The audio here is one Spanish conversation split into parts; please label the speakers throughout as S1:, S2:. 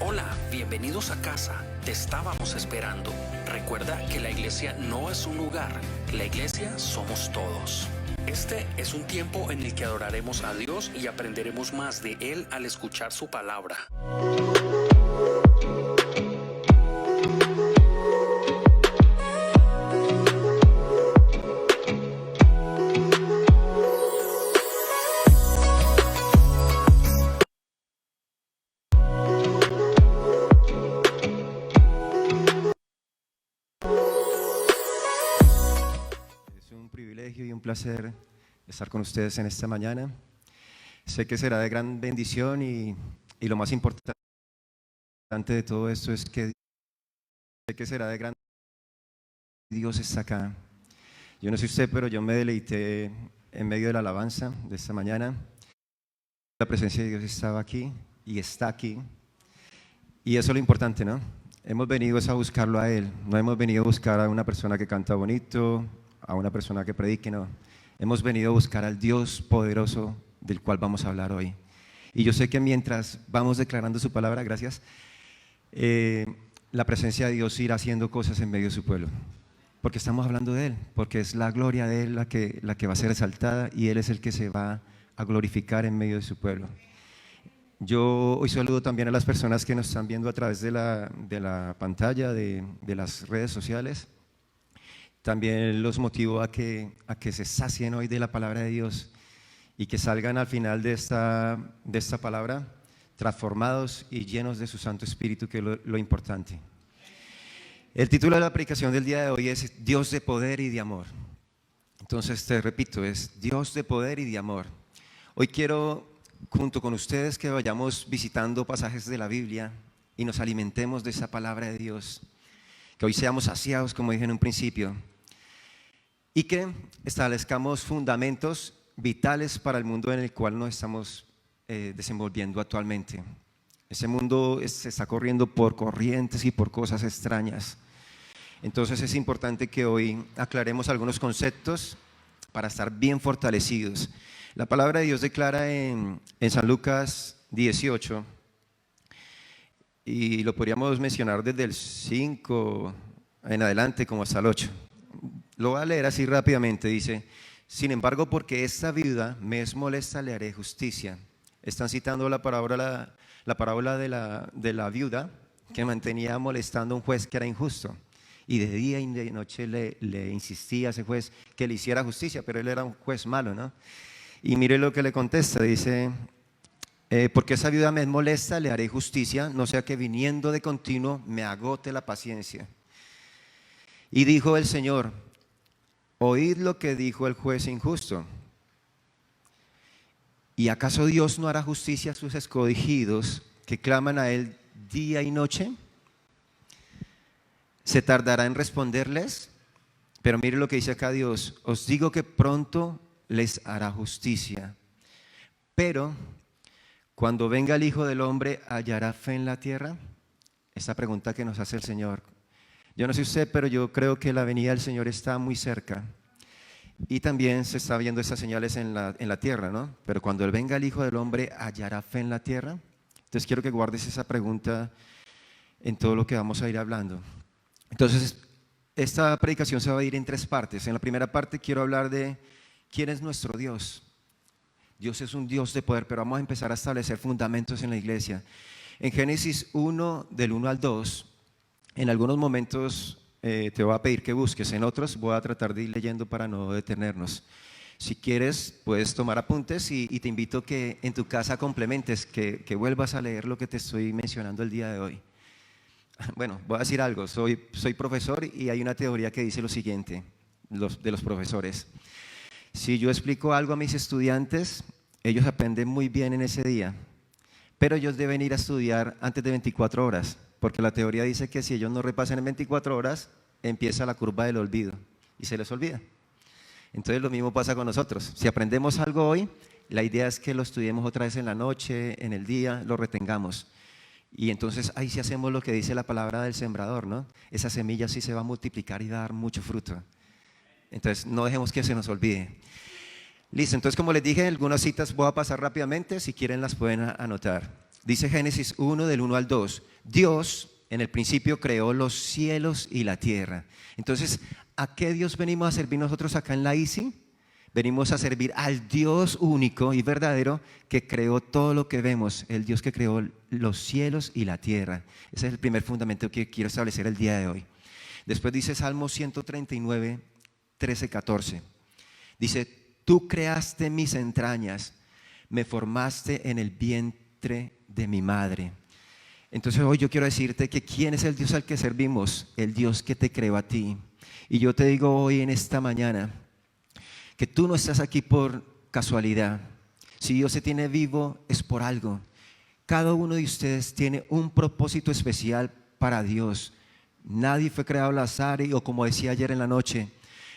S1: Hola, bienvenidos a casa. Te estábamos esperando. Recuerda que la iglesia no es un lugar, la iglesia somos todos. Este es un tiempo en el que adoraremos a Dios y aprenderemos más de Él al escuchar su palabra.
S2: Y un placer estar con ustedes en esta mañana. Sé que será de gran bendición y lo más importante de todo esto es que sé que será de gran Dios está acá. Yo no sé usted, pero yo me deleité en medio de la alabanza de esta mañana. La presencia de Dios estaba aquí y está aquí. Y eso es lo importante, ¿no? Hemos venido a buscarlo a Él. No hemos venido a buscar a una persona que canta bonito, a una persona que predique, no. Hemos venido a buscar al Dios poderoso del cual vamos a hablar hoy. Y yo sé que mientras vamos declarando su palabra, gracias, la presencia de Dios irá haciendo cosas en medio de su pueblo. Porque estamos hablando de Él, porque es la gloria de Él la que va a ser exaltada y Él es el que se va a glorificar en medio de su pueblo. Yo hoy saludo también a las personas que nos están viendo a través de la pantalla, de las redes sociales. También los motivo a que se sacien hoy de la palabra de Dios y que salgan al final de esta palabra transformados y llenos de su Santo Espíritu, que es lo importante. El título de la predicación del día de hoy es Dios de poder y de amor. Entonces te repito, es Dios de poder y de amor. Hoy quiero, junto con ustedes, que vayamos visitando pasajes de la Biblia y nos alimentemos de esa palabra de Dios. Que hoy seamos saciados, como dije en un principio, y que establezcamos fundamentos vitales para el mundo en el cual nos estamos desenvolviendo actualmente. Ese mundo se está corriendo por corrientes y por cosas extrañas. Entonces es importante que hoy aclaremos algunos conceptos para estar bien fortalecidos. La palabra de Dios declara en San Lucas 18, y lo podríamos mencionar desde el 5 en adelante como hasta el 8. Lo voy a leer así rápidamente. Dice: sin embargo, porque esta viuda me es molesta, le haré justicia. Están citando la parábola de la viuda que mantenía molestando a un juez que era injusto. Y de día y de noche le insistía a ese juez que le hiciera justicia, pero él era un juez malo, ¿no? Y mire lo que le contesta. Dice: porque esa viuda me es molesta, le haré justicia, no sea que viniendo de continuo me agote la paciencia. Y dijo el Señor: oíd lo que dijo el juez injusto. ¿Y acaso Dios no hará justicia a sus escogidos que claman a Él día y noche? ¿Se tardará en responderles? Pero mire lo que dice acá Dios: os digo que pronto les hará justicia. Pero cuando venga el Hijo del Hombre, ¿hallará fe en la tierra? Esta pregunta que nos hace el Señor. Yo no sé usted, pero yo creo que la venida del Señor está muy cerca. Y también se está viendo estas señales en la tierra, ¿no? Pero cuando Él venga el Hijo del Hombre, ¿hallará fe en la tierra? Entonces quiero que guardes esa pregunta en todo lo que vamos a ir hablando. Entonces, esta predicación se va a ir en 3 partes. En la primera parte quiero hablar de quién es nuestro Dios. Dios es un Dios de poder, pero vamos a empezar a establecer fundamentos en la iglesia. En Génesis 1, del 1 al 2, en algunos momentos te voy a pedir que busques, en otros voy a tratar de ir leyendo para no detenernos. Si quieres, puedes tomar apuntes y te invito que en tu casa complementes, que vuelvas a leer lo que te estoy mencionando el día de hoy. Bueno, voy a decir algo, soy profesor y hay una teoría que dice lo siguiente, de los profesores. Si yo explico algo a mis estudiantes, ellos aprenden muy bien en ese día, pero ellos deben ir a estudiar antes de 24 horas, porque la teoría dice que si ellos no repasan en 24 horas, empieza la curva del olvido y se les olvida. Entonces lo mismo pasa con nosotros. Si aprendemos algo hoy, la idea es que lo estudiemos otra vez en la noche, en el día, lo retengamos. Y entonces ahí sí hacemos lo que dice la palabra del sembrador, ¿no? Esa semilla sí se va a multiplicar y dar mucho fruto. Entonces no dejemos que se nos olvide. Listo, entonces como les dije, algunas citas voy a pasar rápidamente, si quieren las pueden anotar. Dice Génesis 1 del 1 al 2. Dios en el principio creó los cielos y la tierra. Entonces, ¿a qué Dios venimos a servir nosotros acá en la ICI? Venimos a servir al Dios único y verdadero que creó todo lo que vemos, el Dios que creó los cielos y la tierra. Ese es el primer fundamento que quiero establecer el día de hoy. Después dice Salmo 139, 13, 14. Dice, tú creaste mis entrañas, me formaste en el vientre de mi madre. Entonces hoy yo quiero decirte que ¿quién es el Dios al que servimos? El Dios que te creó a ti. Y yo te digo hoy en esta mañana que tú no estás aquí por casualidad. Si Dios se tiene vivo es por algo. Cada uno de ustedes tiene un propósito especial para Dios. Nadie fue creado al azar o como decía ayer en la noche,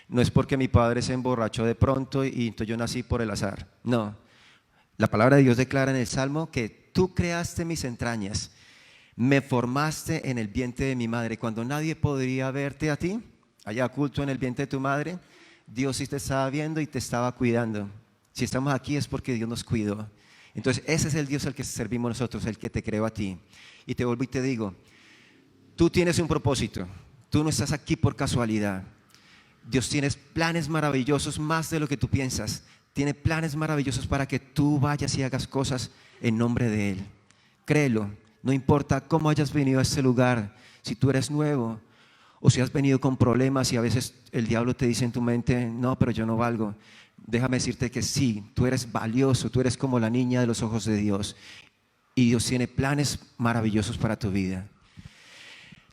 S2: no es porque mi padre se emborrachó de pronto y entonces yo nací por el azar. No, la palabra de Dios declara en el Salmo que tú creaste mis entrañas, me formaste en el vientre de mi madre. Cuando nadie podría verte a ti, allá oculto en el vientre de tu madre, Dios sí te estaba viendo y te estaba cuidando. Si estamos aquí es porque Dios nos cuidó. Entonces ese es el Dios al que servimos nosotros, el que te creó a ti. Y te vuelvo y te digo, tú tienes un propósito, tú no estás aquí por casualidad. Dios tiene planes maravillosos, más de lo que tú piensas. Tiene planes maravillosos para que tú vayas y hagas cosas en nombre de Él. Créelo, no importa cómo hayas venido a este lugar, si tú eres nuevo o si has venido con problemas y a veces el diablo te dice en tu mente, no, pero yo no valgo. Déjame decirte que sí, tú eres valioso, tú eres como la niña de los ojos de Dios. Y Dios tiene planes maravillosos para tu vida.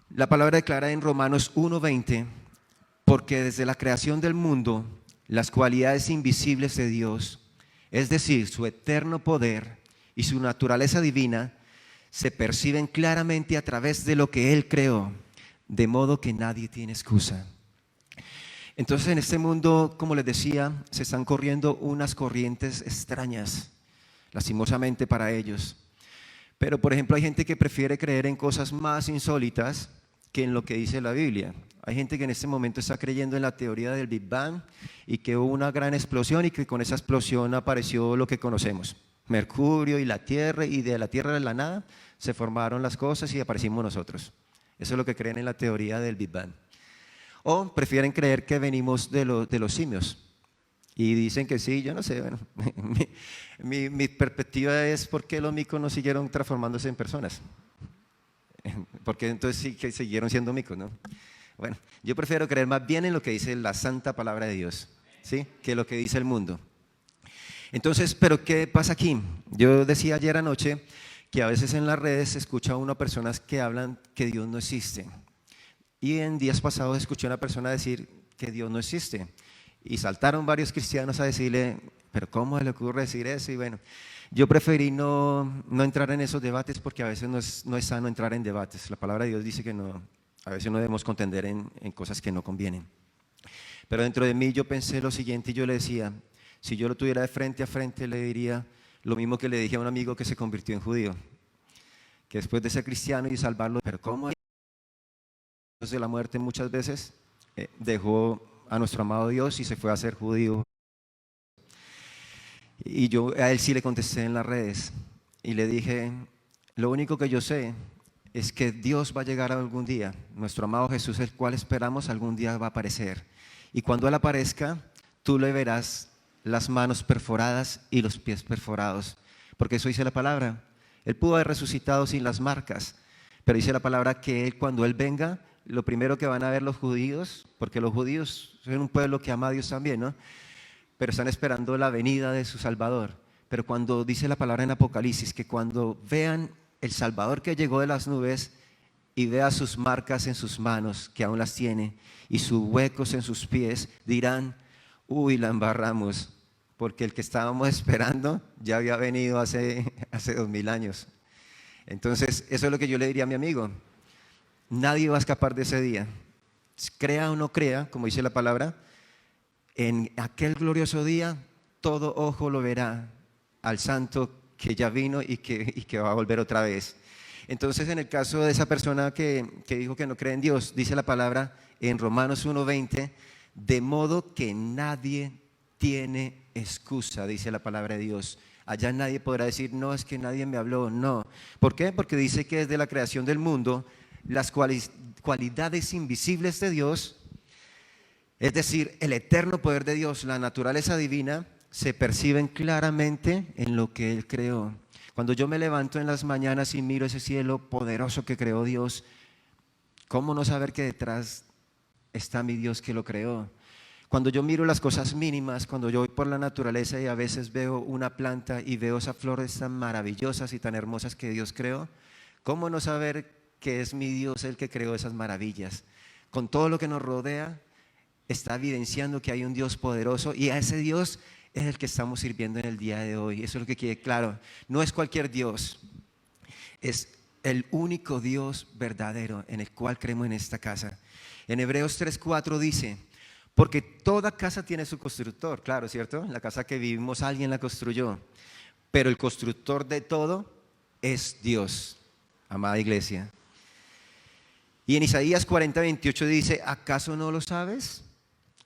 S2: La palabra declara en Romanos 1:20, porque desde la creación del mundo, las cualidades invisibles de Dios, es decir, su eterno poder y su naturaleza divina, se perciben claramente a través de lo que Él creó, de modo que nadie tiene excusa. Entonces en este mundo, como les decía, se están corriendo unas corrientes extrañas, lastimosamente para ellos. Pero por ejemplo hay gente que prefiere creer en cosas más insólitas que en lo que dice la Biblia. Hay gente que en este momento está creyendo en la teoría del Big Bang y que hubo una gran explosión y que con esa explosión apareció lo que conocemos, Mercurio y la Tierra, y de la Tierra de la nada se formaron las cosas y aparecimos nosotros. Eso es lo que creen en la teoría del Big Bang. O prefieren creer que venimos de los simios y dicen que sí, yo no sé, bueno, mi perspectiva es por qué los micos no siguieron transformándose en personas. Porque entonces sí que siguieron siendo micos, ¿no? Bueno, yo prefiero creer más bien en lo que dice la santa palabra de Dios, ¿sí? Que lo que dice el mundo. Entonces, ¿pero qué pasa aquí? Yo decía ayer anoche que a veces en las redes se escucha a una personas que hablan que Dios no existe. Y en días pasados escuché a una persona decir que Dios no existe. Y saltaron varios cristianos a decirle, ¿pero cómo le ocurre decir eso? Y bueno, yo preferí no entrar en esos debates porque a veces no es sano entrar en debates. La palabra de Dios dice que no, a veces no debemos contender en cosas que no convienen. Pero dentro de mí yo pensé lo siguiente y yo le decía, si yo lo tuviera de frente a frente le diría lo mismo que le dije a un amigo que se convirtió en judío, que después de ser cristiano y salvarlo, pero ¿cómo? De la muerte muchas veces dejó a nuestro amado Dios y se fue a ser judío. Y yo a él sí le contesté en las redes y le dije, lo único que yo sé es que Dios va a llegar algún día, nuestro amado Jesús, el cual esperamos algún día va a aparecer, y cuando Él aparezca tú le verás las manos perforadas y los pies perforados, porque eso dice la palabra. Él pudo haber resucitado sin las marcas, pero dice la palabra que cuando Él venga, lo primero que van a ver los judíos, porque los judíos son un pueblo que ama a Dios también, ¿no? Pero están esperando la venida de su Salvador. Pero cuando dice la palabra en Apocalipsis, que cuando vean el Salvador que llegó de las nubes y vea sus marcas en sus manos, que aún las tiene, y sus huecos en sus pies, dirán, uy, la embarramos, porque el que estábamos esperando ya había venido hace 2000 años. Entonces, eso es lo que yo le diría a mi amigo. Nadie va a escapar de ese día. Crea o no crea, como dice la palabra, en aquel glorioso día todo ojo lo verá al santo que ya vino y que va a volver otra vez. Entonces, en el caso de esa persona que dijo que no cree en Dios, dice la palabra en Romanos 1:20, de modo que nadie tiene excusa, dice la palabra de Dios. Allá nadie podrá decir, no, es que nadie me habló, no. ¿Por qué? Porque dice que desde la creación del mundo, las cualidades invisibles de Dios, es decir, el eterno poder de Dios, la naturaleza divina, se perciben claramente en lo que Él creó. Cuando yo me levanto en las mañanas y miro ese cielo poderoso que creó Dios, ¿cómo no saber que detrás está mi Dios que lo creó? Cuando yo miro las cosas mínimas, cuando yo voy por la naturaleza y a veces veo una planta y veo esas flores tan maravillosas y tan hermosas que Dios creó, ¿cómo no saber que es mi Dios el que creó esas maravillas? Con todo lo que nos rodea, está evidenciando que hay un Dios poderoso y a ese Dios es el que estamos sirviendo en el día de hoy. Eso es lo que quede claro. No es cualquier Dios, es el único Dios verdadero en el cual creemos en esta casa. En Hebreos 3:4 dice, porque toda casa tiene su constructor, claro, ¿cierto? La casa que vivimos alguien la construyó, pero el constructor de todo es Dios, amada iglesia. Y en Isaías 40:28 dice, ¿acaso no lo sabes?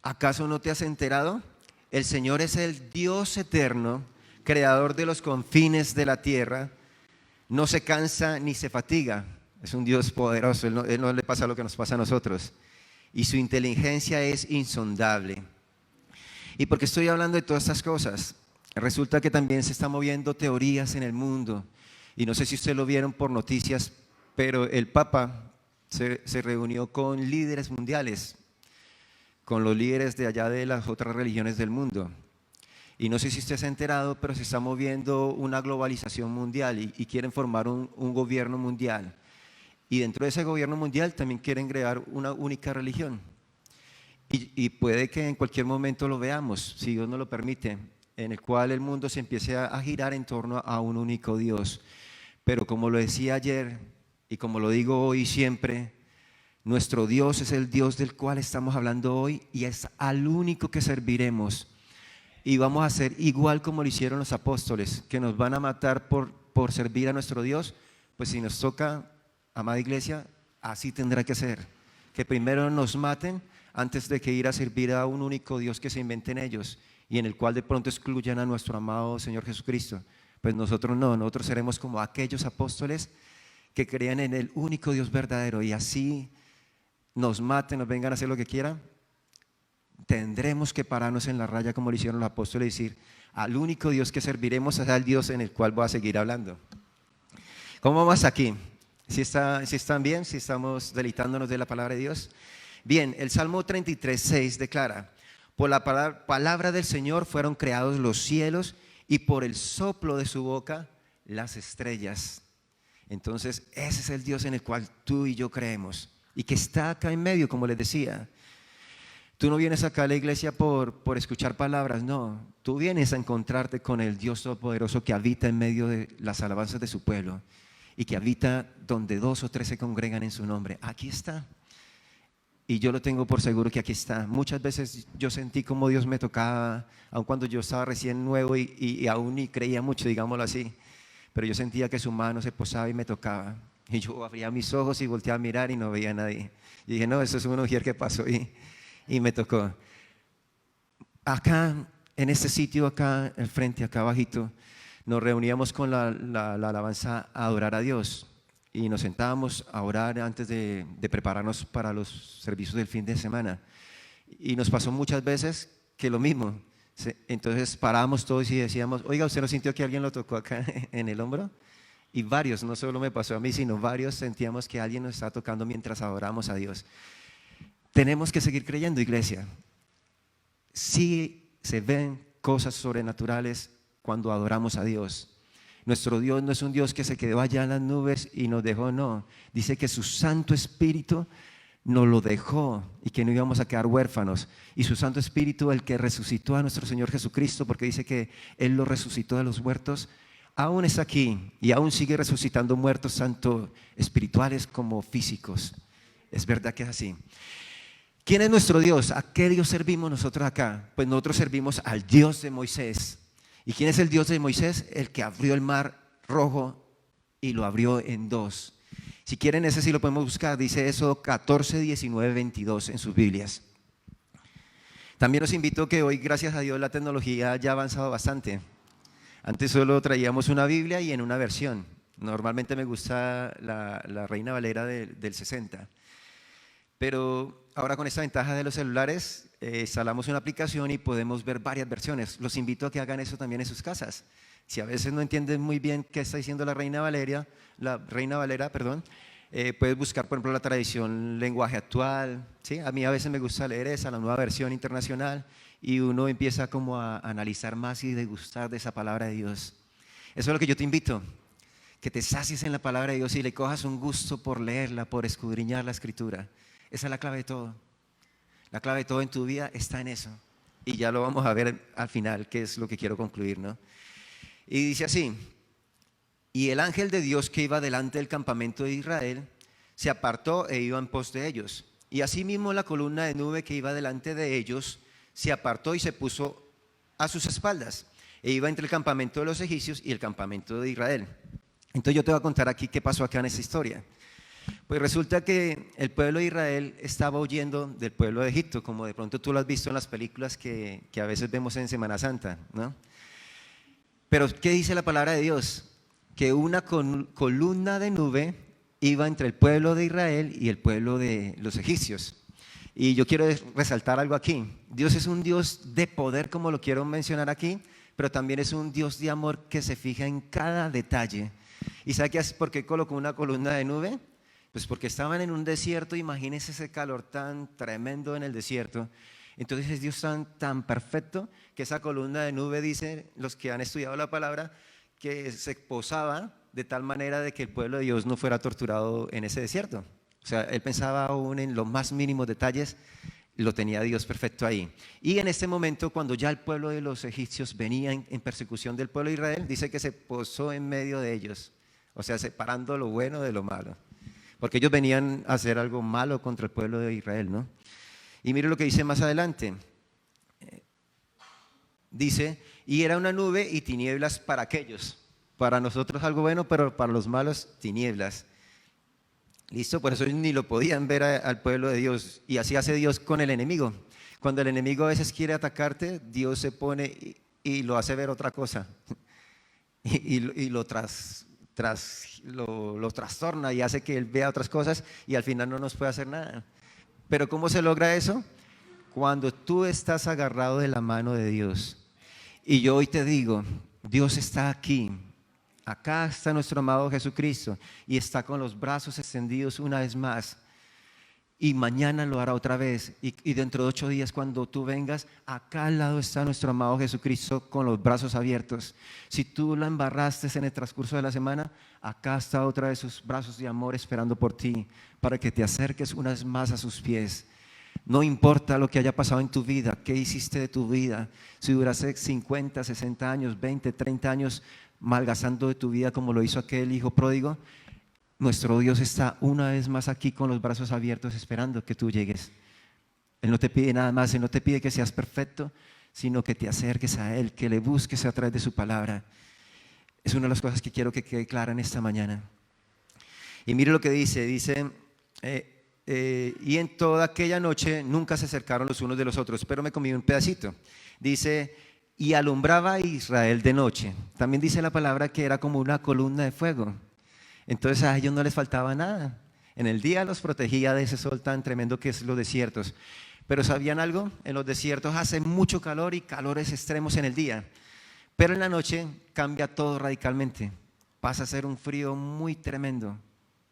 S2: ¿Acaso no te has enterado? El Señor es el Dios eterno, creador de los confines de la tierra, no se cansa ni se fatiga. Es un Dios poderoso, Él no le pasa lo que nos pasa a nosotros. Y su inteligencia es insondable. ¿Y por qué estoy hablando de todas estas cosas? Resulta que también se están moviendo teorías en el mundo. Y no sé si ustedes lo vieron por noticias, pero el Papa se reunió con líderes mundiales, con los líderes de allá de las otras religiones del mundo. Y no sé si usted se ha enterado, pero se está moviendo una globalización mundial y quieren formar un gobierno mundial. Y dentro de ese gobierno mundial también quieren crear una única religión. Y puede que en cualquier momento lo veamos, si Dios nos lo permite, en el cual el mundo se empiece a girar en torno a un único Dios. Pero como lo decía ayer y como lo digo hoy siempre, nuestro Dios es el Dios del cual estamos hablando hoy y es al único que serviremos. Y vamos a hacer igual como lo hicieron los apóstoles, que nos van a matar por servir a nuestro Dios. Pues si nos toca, amada iglesia, así tendrá que ser. Que primero nos maten antes de que ir a servir a un único Dios que se inventen ellos y en el cual de pronto excluyan a nuestro amado Señor Jesucristo. Pues nosotros no, nosotros seremos como aquellos apóstoles que creían en el único Dios verdadero y así nos maten, nos vengan a hacer lo que quieran, tendremos que pararnos en la raya como lo hicieron los apóstoles y decir, al único Dios que serviremos es al Dios en el cual voy a seguir hablando. ¿Cómo vamos aquí? ¿Si están bien? ¿Si estamos deleitándonos de la palabra de Dios? Bien, el Salmo 33:6 declara, por la palabra del Señor fueron creados los cielos y por el soplo de su boca las estrellas. Entonces ese es el Dios en el cual tú y yo creemos y que está acá en medio, como les decía. Tú no vienes acá a la iglesia por escuchar palabras, no. Tú vienes a encontrarte con el Dios Todopoderoso que habita en medio de las alabanzas de su pueblo y que habita donde 2 o 3 se congregan en su nombre. Aquí está. Y yo lo tengo por seguro que aquí está. Muchas veces yo sentí como Dios me tocaba, aun cuando yo estaba recién nuevo y aún ni creía mucho, digámoslo así. Pero yo sentía que su mano se posaba y me tocaba. Y yo abría mis ojos y volteaba a mirar y no veía a nadie. Y dije, no, eso es una mujer que pasó y me tocó. Acá, en este sitio, acá al frente, acá abajito, nos reuníamos con la alabanza a adorar a Dios. Y nos sentábamos a orar antes de prepararnos para los servicios del fin de semana. Y nos pasó muchas veces que lo mismo. Entonces parábamos todos y decíamos, oiga, ¿usted no sintió que alguien lo tocó acá en el hombro? Y varios, no solo me pasó a mí, sino varios sentíamos que alguien nos estaba tocando mientras adoramos a Dios. Tenemos que seguir creyendo, iglesia. Sí se ven cosas sobrenaturales cuando adoramos a Dios. Nuestro Dios no es un Dios que se quedó allá en las nubes y nos dejó, no. Dice que su Santo Espíritu nos lo dejó y que no íbamos a quedar huérfanos. Y su Santo Espíritu, el que resucitó a nuestro Señor Jesucristo, porque dice que Él lo resucitó de los muertos, aún está aquí y aún sigue resucitando muertos, tanto espirituales como físicos. Es verdad que es así. ¿Quién es nuestro Dios? ¿A qué Dios servimos nosotros acá? Pues nosotros servimos al Dios de Moisés. ¿Y quién es el Dios de Moisés? El que abrió el mar rojo y lo abrió en 2. Si quieren ese sí lo podemos buscar, dice eso 14, 19, 22 en sus Biblias. También los invito que hoy, gracias a Dios, la tecnología ya ha avanzado bastante. Antes solo traíamos una Biblia y en una versión. Normalmente me gusta la Reina Valera del 60. Pero ahora con esta ventaja de los celulares, instalamos una aplicación y podemos ver varias versiones. Los invito a que hagan eso también en sus casas. Si a veces no entienden muy bien qué está diciendo la Reina Valera, puedes buscar, por ejemplo, la tradición lenguaje actual, ¿sí? A mí a veces me gusta leer esa, la nueva versión internacional, y uno empieza como a analizar más y degustar de esa palabra de Dios. Eso es lo que yo te invito, que te sacies en la palabra de Dios y le cojas un gusto por leerla, por escudriñar la Escritura. Esa es la clave de todo. La clave de todo en tu vida está en eso. Y ya lo vamos a ver al final, que es lo que quiero concluir, ¿no? Y dice así: y el ángel de Dios que iba delante del campamento de Israel se apartó e iba en pos de ellos. Y asimismo la columna de nube que iba delante de ellos se apartó y se puso a sus espaldas. E iba entre el campamento de los egipcios y el campamento de Israel. Entonces yo te voy a contar aquí qué pasó acá en esta historia. Pues resulta que el pueblo de Israel estaba huyendo del pueblo de Egipto, como de pronto tú lo has visto en las películas que a veces vemos en Semana Santa, ¿no? Pero ¿qué dice la palabra de Dios? Que una columna de nube iba entre el pueblo de Israel y el pueblo de los egipcios. Y yo quiero resaltar algo aquí. Dios es un Dios de poder, como lo quiero mencionar aquí, pero también es un Dios de amor que se fija en cada detalle. ¿Y sabe por qué colocó una columna de nube? Pues porque estaban en un desierto. Imagínense ese calor tan tremendo en el desierto. Entonces es Dios tan perfecto que esa columna de nube, dicen los que han estudiado la palabra, que se posaba de tal manera de que el pueblo de Dios no fuera torturado en ese desierto. O sea, él pensaba aún en los más mínimos detalles, lo tenía Dios perfecto ahí. Y en este momento, cuando ya el pueblo de los egipcios venía en persecución del pueblo de Israel, dice que se posó en medio de ellos, o sea, separando lo bueno de lo malo, porque ellos venían a hacer algo malo contra el pueblo de Israel, ¿no? Y mire lo que dice más adelante. Dice: y era una nube y tinieblas para aquellos. Para nosotros algo bueno, pero para los malos tinieblas. ¿Listo? Por eso ni lo podían ver al pueblo de Dios. Y así hace Dios con el enemigo. Cuando el enemigo a veces quiere atacarte, Dios se pone y lo hace ver otra cosa. Y lo trastorna y hace que él vea otras cosas y al final no nos puede hacer nada. Pero ¿cómo se logra eso? Cuando tú estás agarrado de la mano de Dios. Y yo hoy te digo, Dios está aquí. Acá está nuestro amado Jesucristo y está con los brazos extendidos una vez más. Y mañana lo hará otra vez. Y dentro de 8 días, cuando tú vengas, acá al lado está nuestro amado Jesucristo con los brazos abiertos. Si tú la embarraste en el transcurso de la semana, acá está otra vez sus brazos de amor esperando por ti, para que te acerques una vez más a sus pies. No importa lo que haya pasado en tu vida, qué hiciste de tu vida, si duraste 50, 60 años, 20, 30 años malgastando de tu vida como lo hizo aquel hijo pródigo, nuestro Dios está una vez más aquí con los brazos abiertos esperando que tú llegues. Él no te pide nada más, Él no te pide que seas perfecto, sino que te acerques a Él, que le busques a través de su palabra. Es una de las cosas que quiero que quede clara en esta mañana. Y mire lo que dice, y en toda aquella noche nunca se acercaron los unos de los otros, pero me comí un pedacito. Dice: y alumbraba a Israel de noche. También dice la palabra que era como una columna de fuego. Entonces a ellos no les faltaba nada. En el día los protegía de ese sol tan tremendo que es los desiertos. Pero ¿sabían algo? En los desiertos hace mucho calor y calores extremos en el día. Pero en la noche cambia todo radicalmente. Pasa a ser un frío muy tremendo.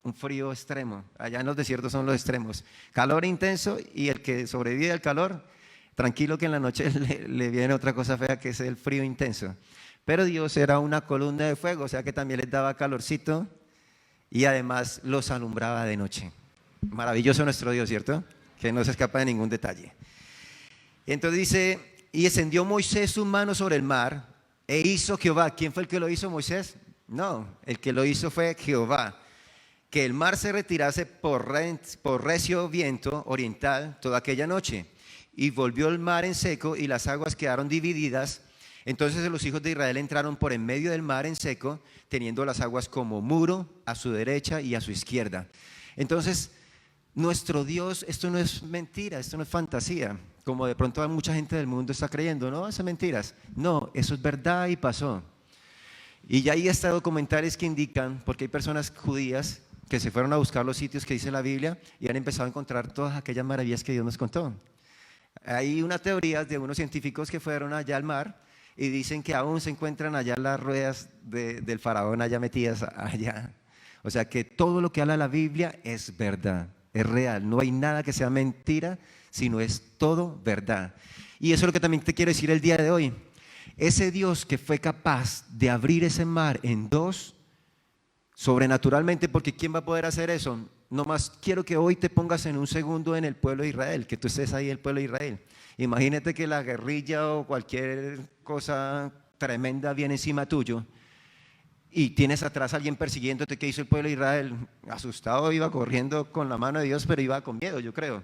S2: Un frío extremo. Allá en los desiertos son los extremos. Calor intenso, y el que sobrevive al calor, tranquilo que en la noche le viene otra cosa fea, que es el frío intenso. Pero Dios era una columna de fuego, o sea que también les daba calorcito y además los alumbraba de noche. Maravilloso nuestro Dios, ¿cierto? Que no se escapa de ningún detalle. Entonces dice: y extendió Moisés sus manos sobre el mar e hizo Jehová. ¿Quién fue el que lo hizo, Moisés? No, el que lo hizo fue Jehová. Que el mar se retirase por recio viento oriental toda aquella noche. Y volvió el mar en seco y las aguas quedaron divididas. Entonces los hijos de Israel entraron por en medio del mar en seco, teniendo las aguas como muro a su derecha y a su izquierda. Entonces, nuestro Dios, esto no es mentira, esto no es fantasía, como de pronto mucha gente del mundo está creyendo. No, eso es mentiras. No, eso es verdad y pasó. Y ya hay hasta documentales que indican, porque hay personas judías que se fueron a buscar los sitios que dice la Biblia y han empezado a encontrar todas aquellas maravillas que Dios nos contó. Hay una teoría de unos científicos que fueron allá al mar y dicen que aún se encuentran allá las ruedas del faraón allá metidas allá. O sea que todo lo que habla la Biblia es verdad, es real. No hay nada que sea mentira, sino es todo verdad. Y eso es lo que también te quiero decir el día de hoy. Ese Dios que fue capaz de abrir ese mar en dos, sobrenaturalmente, porque ¿quién va a poder hacer eso? Nomás quiero que hoy te pongas en un segundo en el pueblo de Israel, que tú estés ahí en el pueblo de Israel. Imagínate que la guerrilla o cualquier cosa tremenda viene encima tuyo y tienes atrás a alguien persiguiéndote. ¿Qué hizo el pueblo de Israel? Asustado, iba corriendo con la mano de Dios, pero iba con miedo, yo creo.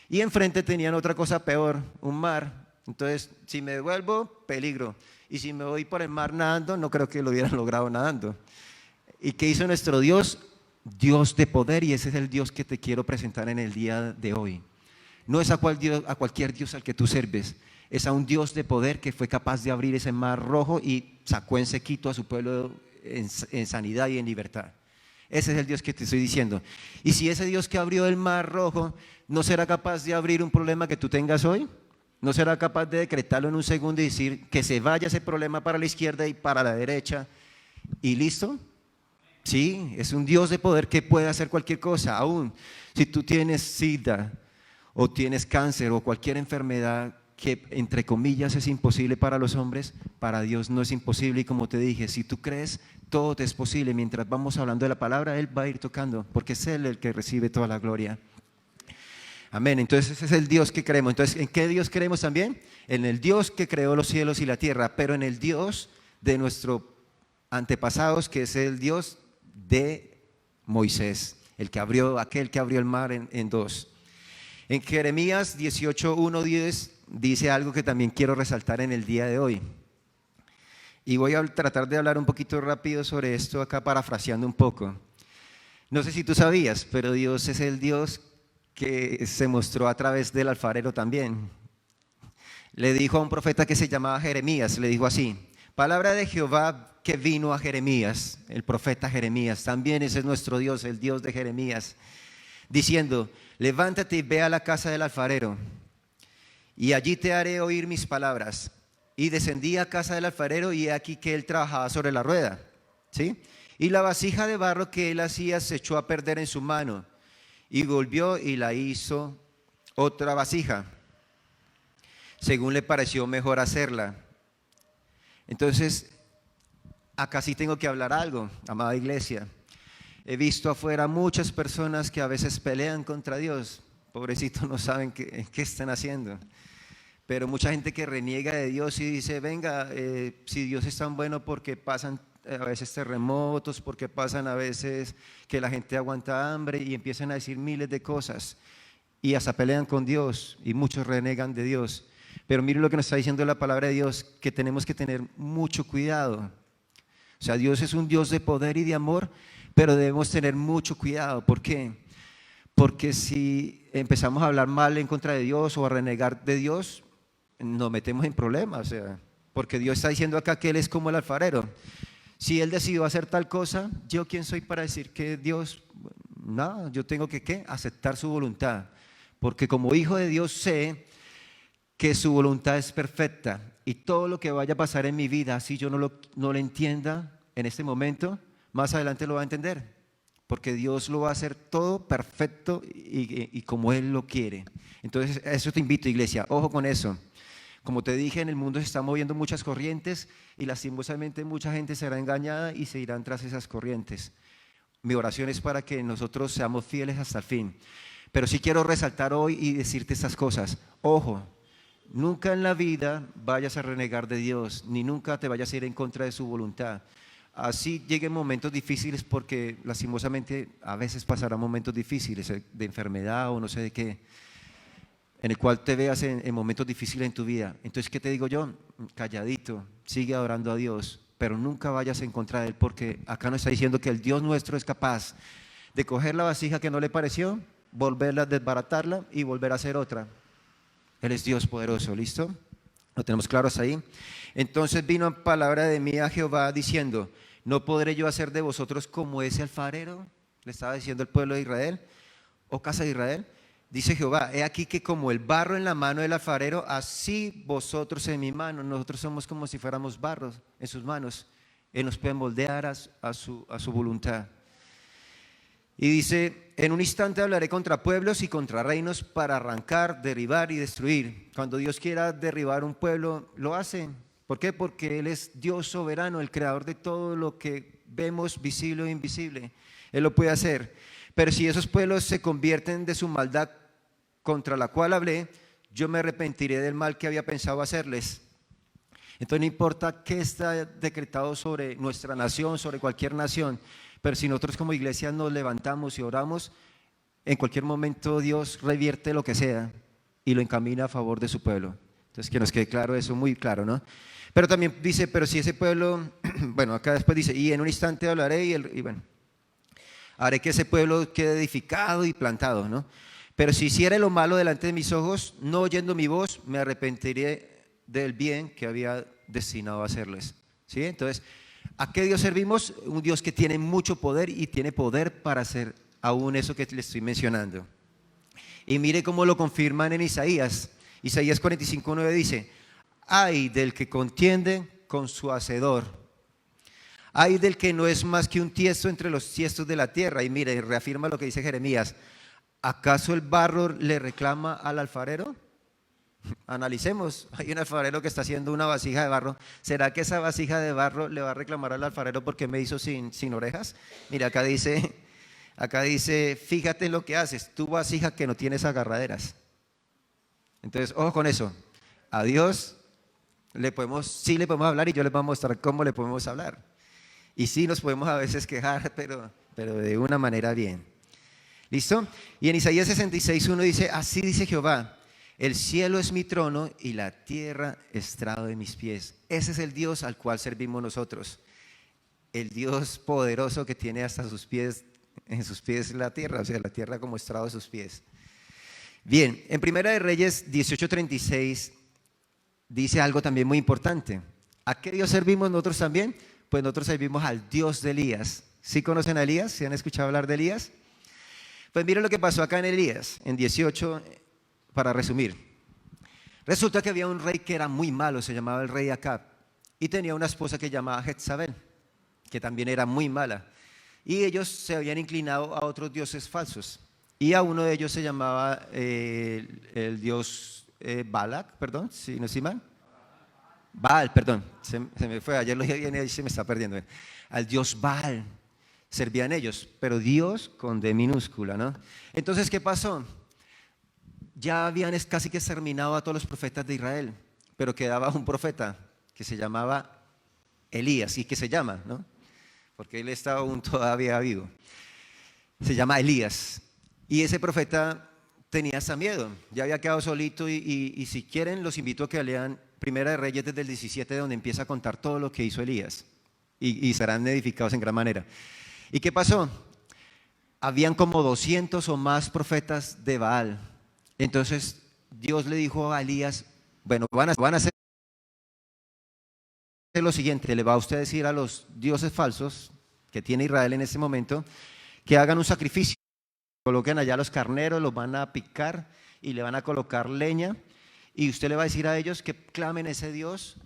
S2: Y enfrente tenían otra cosa peor, un mar. Entonces, si me devuelvo, peligro. Y si me voy por el mar nadando, no creo que lo hubieran logrado nadando. ¿Y qué hizo nuestro Dios? Dios de poder, y ese es el Dios que te quiero presentar en el día de hoy. No es a cualquier Dios al que tú sirves, es a un Dios de poder que fue capaz de abrir ese mar rojo y sacó en sequito a su pueblo en sanidad y en libertad. Ese es el Dios que te estoy diciendo. Y si ese Dios que abrió el mar rojo no será capaz de abrir un problema que tú tengas hoy, no será capaz de decretarlo en un segundo y decir que se vaya ese problema para la izquierda y para la derecha y listo. Sí, es un Dios de poder que puede hacer cualquier cosa. Aún si tú tienes SIDA o tienes cáncer o cualquier enfermedad que entre comillas es imposible para los hombres, para Dios no es imposible. Y como te dije, si tú crees, todo te es posible. Mientras vamos hablando de la palabra, Él va a ir tocando, porque es Él el que recibe toda la gloria. Amén. Entonces ese es el Dios que creemos. Entonces, ¿en qué Dios creemos también? En el Dios que creó los cielos y la tierra, pero en el Dios de nuestros antepasados, que es el Dios de Moisés, aquel que abrió el mar en dos. En Jeremías 18:1-10 dice algo que también quiero resaltar en el día de hoy. Y voy a tratar de hablar un poquito rápido sobre esto acá, parafraseando un poco. No sé si tú sabías, pero Dios es el Dios que se mostró a través del alfarero también. Le dijo a un profeta que se llamaba Jeremías, le dijo así: palabra de Jehová que vino a Jeremías, el profeta Jeremías, también ese es nuestro Dios, el Dios de Jeremías, diciendo: levántate y ve a la casa del alfarero, y allí te haré oír mis palabras. Y descendí a casa del alfarero, y he aquí que él trabajaba sobre la rueda, ¿sí? Y la vasija de barro que él hacía se echó a perder en su mano, y volvió y la hizo otra vasija, según le pareció mejor hacerla. Entonces, acá sí tengo que hablar algo, amada iglesia. He visto afuera muchas personas que a veces pelean contra Dios. Pobrecitos, no saben qué están haciendo. Pero mucha gente que reniega de Dios y dice: venga, si Dios es tan bueno, porque pasan a veces terremotos, porque pasan a veces que la gente aguanta hambre, y empiezan a decir miles de cosas y hasta pelean con Dios, y muchos renegan de Dios. Pero mire lo que nos está diciendo la palabra de Dios, que tenemos que tener mucho cuidado. O sea, Dios es un Dios de poder y de amor, pero debemos tener mucho cuidado. ¿Por qué? Porque si empezamos a hablar mal en contra de Dios o a renegar de Dios, nos metemos en problemas. O sea, porque Dios está diciendo acá que Él es como el alfarero. Si Él decidió hacer tal cosa, ¿yo quién soy para decir que Dios? No, yo tengo que ¿qué? Aceptar su voluntad. Porque como hijo de Dios sé que su voluntad es perfecta, y todo lo que vaya a pasar en mi vida, si yo no lo entienda en este momento, más adelante lo va a entender, porque Dios lo va a hacer todo perfecto y como Él lo quiere. Entonces, a eso te invito, iglesia, ojo con eso. Como te dije, en el mundo se están moviendo muchas corrientes, y lastimosamente mucha gente será engañada y se irán tras esas corrientes. Mi oración es para que nosotros seamos fieles hasta el fin. Pero sí quiero resaltar hoy y decirte estas cosas. Ojo, nunca en la vida vayas a renegar de Dios, ni nunca te vayas a ir en contra de su voluntad. Así lleguen momentos difíciles, porque lastimosamente a veces pasarán momentos difíciles de enfermedad o no sé de qué, en el cual te veas en momentos difíciles en tu vida. Entonces, ¿qué te digo yo? Calladito, sigue adorando a Dios, pero nunca vayas en contra de Él, porque acá nos está diciendo que el Dios nuestro es capaz de coger la vasija que no le pareció, volverla a desbaratarla y volver a hacer otra. Él es Dios poderoso, ¿listo? ¿Lo tenemos claro hasta ahí? Entonces vino palabra de mí a Jehová diciendo, ¿no podré yo hacer de vosotros como ese alfarero? Le estaba diciendo el pueblo de Israel, o casa de Israel. Dice Jehová, he aquí que como el barro en la mano del alfarero, así vosotros en mi mano. Nosotros somos como si fuéramos barros en sus manos. Él nos puede moldear a su voluntad. Y dice, en un instante hablaré contra pueblos y contra reinos para arrancar, derribar y destruir. Cuando Dios quiera derribar un pueblo, lo hace. ¿Por qué? Porque Él es Dios soberano, el creador de todo lo que vemos, visible o invisible. Él lo puede hacer. Pero si esos pueblos se convierten de su maldad contra la cual hablé, yo me arrepentiré del mal que había pensado hacerles. Entonces no importa qué está decretado sobre nuestra nación, sobre cualquier nación, pero si nosotros como iglesia nos levantamos y oramos, en cualquier momento Dios revierte lo que sea y lo encamina a favor de su pueblo. Entonces que nos quede claro eso, muy claro, ¿no? Pero también dice, pero si ese pueblo, bueno, acá después dice, y en un instante hablaré y bueno, haré que ese pueblo quede edificado y plantado, ¿no? Pero si hiciere lo malo delante de mis ojos, no oyendo mi voz, me arrepentiré del bien que había destinado a hacerles. ¿Sí? Entonces, ¿a qué Dios servimos? Un Dios que tiene mucho poder y tiene poder para hacer aún eso que le estoy mencionando. Y mire cómo lo confirman en Isaías. Isaías 45:9 dice, ay del que contiende con su hacedor. Ay del que no es más que un tiesto entre los tiestos de la tierra. Y mire, reafirma lo que dice Jeremías. ¿Acaso el barro le reclama al alfarero? Analicemos, hay un alfarero que está haciendo una vasija de barro. ¿Será que esa vasija de barro le va a reclamar al alfarero porque me hizo sin orejas? Mira, acá dice, fíjate en lo que haces, tu vasija que no tienes agarraderas. Entonces, ojo con eso. A Dios sí le podemos hablar y yo les voy a mostrar cómo le podemos hablar. Y sí nos podemos a veces quejar, pero de una manera bien. ¿Listo? Y en Isaías 66:1 dice, así dice Jehová, el cielo es mi trono y la tierra estrado de mis pies. Ese es el Dios al cual servimos nosotros. El Dios poderoso que tiene hasta sus pies, en sus pies la tierra, o sea, la tierra como estrado de sus pies. Bien, en Primera de Reyes 18:36 dice algo también muy importante. ¿A qué Dios servimos nosotros también? Pues nosotros servimos al Dios de Elías. ¿Sí conocen a Elías? ¿Sí han escuchado hablar de Elías? Pues miren lo que pasó acá en Elías, en 18, para resumir. Resulta que había un rey que era muy malo, se llamaba el rey Acab, y tenía una esposa que llamaba Jezabel, que también era muy mala. Y ellos se habían inclinado a otros dioses falsos. Y a uno de ellos se llamaba el dios Balak, perdón, si no estoy mal. Baal, perdón, se me fue, ayer lo dije bien y se me está perdiendo. Al dios Baal servían ellos, pero Dios con D minúscula, ¿no? Entonces, ¿qué pasó? Ya habían casi que exterminado a todos los profetas de Israel, pero quedaba un profeta que se llamaba Elías, y que se llama, ¿no? Porque él está aún todavía vivo. Se llama Elías, y ese profeta tenía hasta miedo, ya había quedado solito y si quieren los invito a que lean Primera de Reyes desde el 17, donde empieza a contar todo lo que hizo Elías, y serán edificados en gran manera. ¿Y qué pasó? Habían como 200 o más profetas de Baal. Entonces Dios le dijo a Elías, bueno, van a hacer lo siguiente, le va a usted decir a los dioses falsos que tiene Israel en este momento, que hagan un sacrificio, coloquen allá los carneros, los van a picar y le van a colocar leña, y usted le va a decir a ellos que clamen a ese Dios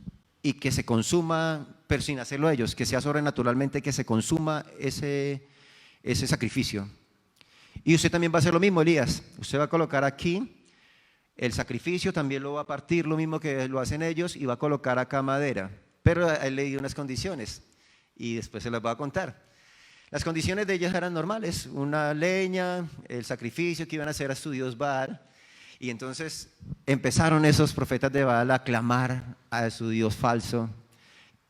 S2: y que se consuma, pero sin hacerlo ellos, que sea sobrenaturalmente que se consuma ese sacrificio. Y usted también va a hacer lo mismo, Elías. Usted va a colocar aquí el sacrificio, también lo va a partir, lo mismo que lo hacen ellos, y va a colocar acá madera. Pero él le dio unas condiciones y después se las va a contar. Las condiciones de ellos eran normales, una leña, el sacrificio que iban a hacer a su dios Baal. Y entonces empezaron esos profetas de Baal a clamar a su dios falso,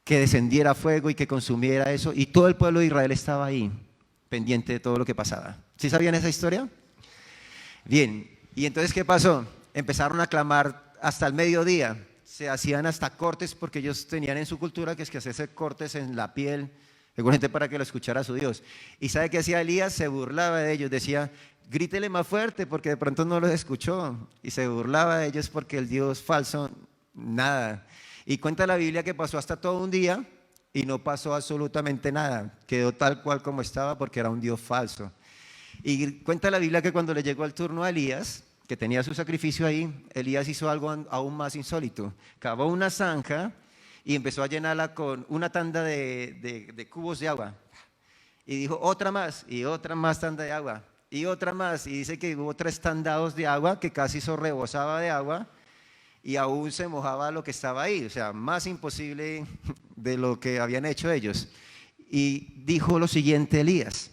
S2: que descendiera fuego y que consumiera eso. Y todo el pueblo de Israel estaba ahí, pendiente de todo lo que pasaba. ¿Sí sabían esa historia? Bien, y entonces ¿qué pasó? Empezaron a clamar hasta el mediodía. Se hacían hasta cortes, porque ellos tenían en su cultura que es que hacerse cortes en la piel, seguramente para que lo escuchara su Dios. ¿Y sabe qué hacía Elías? Se burlaba de ellos, decía, grítele más fuerte porque de pronto no los escuchó. Y se burlaba de ellos porque el Dios falso nada. Y cuenta la Biblia que pasó hasta todo un día y no pasó absolutamente nada. Quedó tal cual como estaba porque era un Dios falso. Y cuenta la Biblia que cuando le llegó el turno a Elías, que tenía su sacrificio ahí, Elías hizo algo aún más insólito. Cavó una zanja y empezó a llenarla con una tanda de cubos de agua. Y dijo, otra más, y otra más tanda de agua, y otra más. Y dice que hubo 3 tandados de agua que casi se rebosaba de agua y aún se mojaba lo que estaba ahí. O sea, más imposible de lo que habían hecho ellos. Y dijo lo siguiente Elías.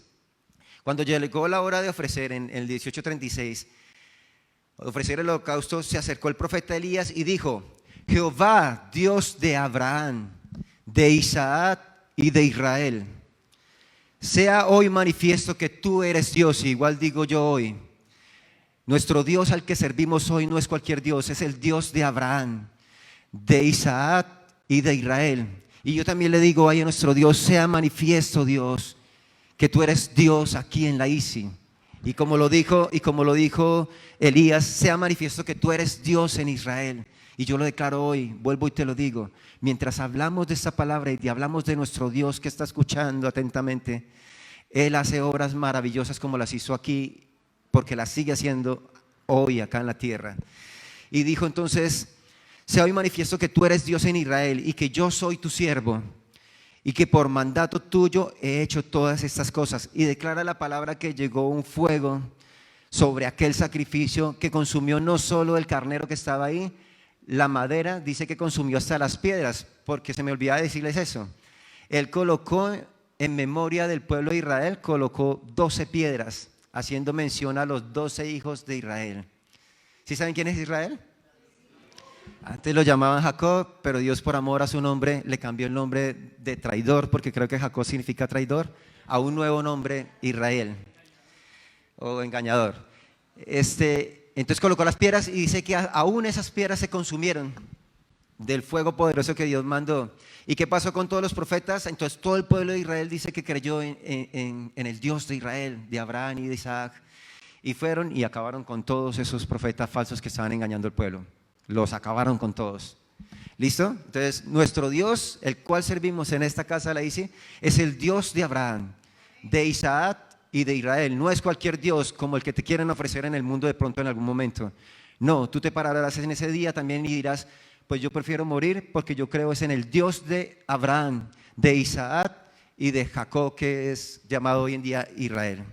S2: Cuando llegó la hora de ofrecer en el 18:36, ofrecer el holocausto, se acercó el profeta Elías y dijo, Jehová, Dios de Abraham, de Isaac y de Israel, sea hoy manifiesto que tú eres Dios. Y igual digo yo hoy, nuestro Dios al que servimos hoy no es cualquier Dios, es el Dios de Abraham, de Isaac y de Israel. Y yo también le digo hoy a nuestro Dios, sea manifiesto Dios, que tú eres Dios aquí en la ICI. Y como lo dijo Elías, sea manifiesto que tú eres Dios en Israel. Y yo lo declaro hoy, vuelvo y te lo digo, mientras hablamos de esta palabra y hablamos de nuestro Dios que está escuchando atentamente, Él hace obras maravillosas como las hizo aquí, porque las sigue haciendo hoy acá en la tierra. Y dijo entonces, sea hoy manifiesto que tú eres Dios en Israel y que yo soy tu siervo y que por mandato tuyo he hecho todas estas cosas. Y declara la palabra que llegó un fuego sobre aquel sacrificio que consumió no solo el carnero que estaba ahí, la madera, dice que consumió hasta las piedras, porque se me olvidaba decirles eso. Él colocó en memoria del pueblo de Israel, colocó 12 piedras, haciendo mención a los 12 hijos de Israel. ¿Sí saben quién es Israel? Antes lo llamaban Jacob, pero Dios por amor a su nombre le cambió el nombre de traidor, porque creo que Jacob significa traidor, a un nuevo nombre, Israel, o engañador. Entonces colocó las piedras y dice que aún esas piedras se consumieron del fuego poderoso que Dios mandó. ¿Y qué pasó con todos los profetas? Entonces todo el pueblo de Israel dice que creyó en el Dios de Israel, de Abraham y de Isaac, y fueron y acabaron con todos esos profetas falsos que estaban engañando al pueblo. Los acabaron con todos. ¿Listo? Entonces nuestro Dios, el cual servimos en esta casa, la dice, es el Dios de Abraham, de Isaac y de Israel. No es cualquier Dios como el que te quieren ofrecer en el mundo de pronto en algún momento. No, tú te pararás en ese día también y dirás, pues yo prefiero morir porque yo creo es en el Dios de Abraham, de Isaac y de Jacob, que es llamado hoy en día Israel.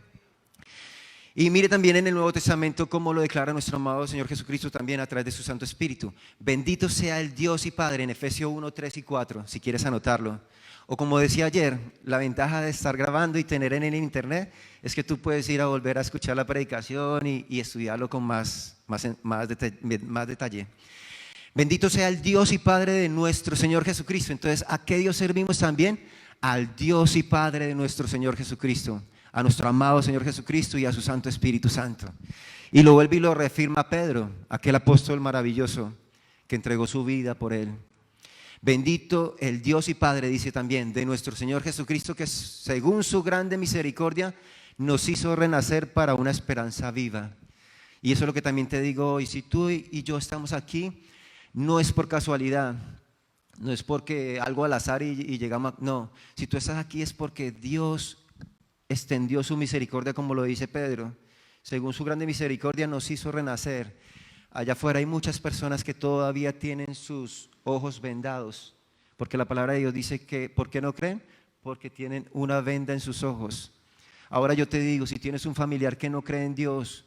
S2: Y mire también en el Nuevo Testamento cómo lo declara nuestro amado Señor Jesucristo también a través de su Santo Espíritu. Bendito sea el Dios y Padre, en Efesios 1, 3 y 4, si quieres anotarlo. O como decía ayer, la ventaja de estar grabando y tener en el internet es que tú puedes ir a volver a escuchar la predicación y estudiarlo con más detalle. Bendito sea el Dios y Padre de nuestro Señor Jesucristo. Entonces, ¿a qué Dios servimos también? Al Dios y Padre de nuestro Señor Jesucristo, a nuestro amado Señor Jesucristo y a su Santo Espíritu Santo. Y lo vuelve y lo reafirma Pedro, aquel apóstol maravilloso que entregó su vida por él. Bendito el Dios y Padre, dice también, de nuestro Señor Jesucristo, que según su grande misericordia nos hizo renacer para una esperanza viva. Y eso es lo que también te digo hoy, si tú y yo estamos aquí, no es por casualidad, no es porque algo al azar y llegamos no, si tú estás aquí es porque Dios extendió su misericordia, como lo dice Pedro, según su grande misericordia nos hizo renacer. Allá afuera hay muchas personas que todavía tienen sus ojos vendados, porque la palabra de Dios dice que, ¿por qué no creen? Porque tienen una venda en sus ojos. Ahora yo te digo, si tienes un familiar que no cree en Dios,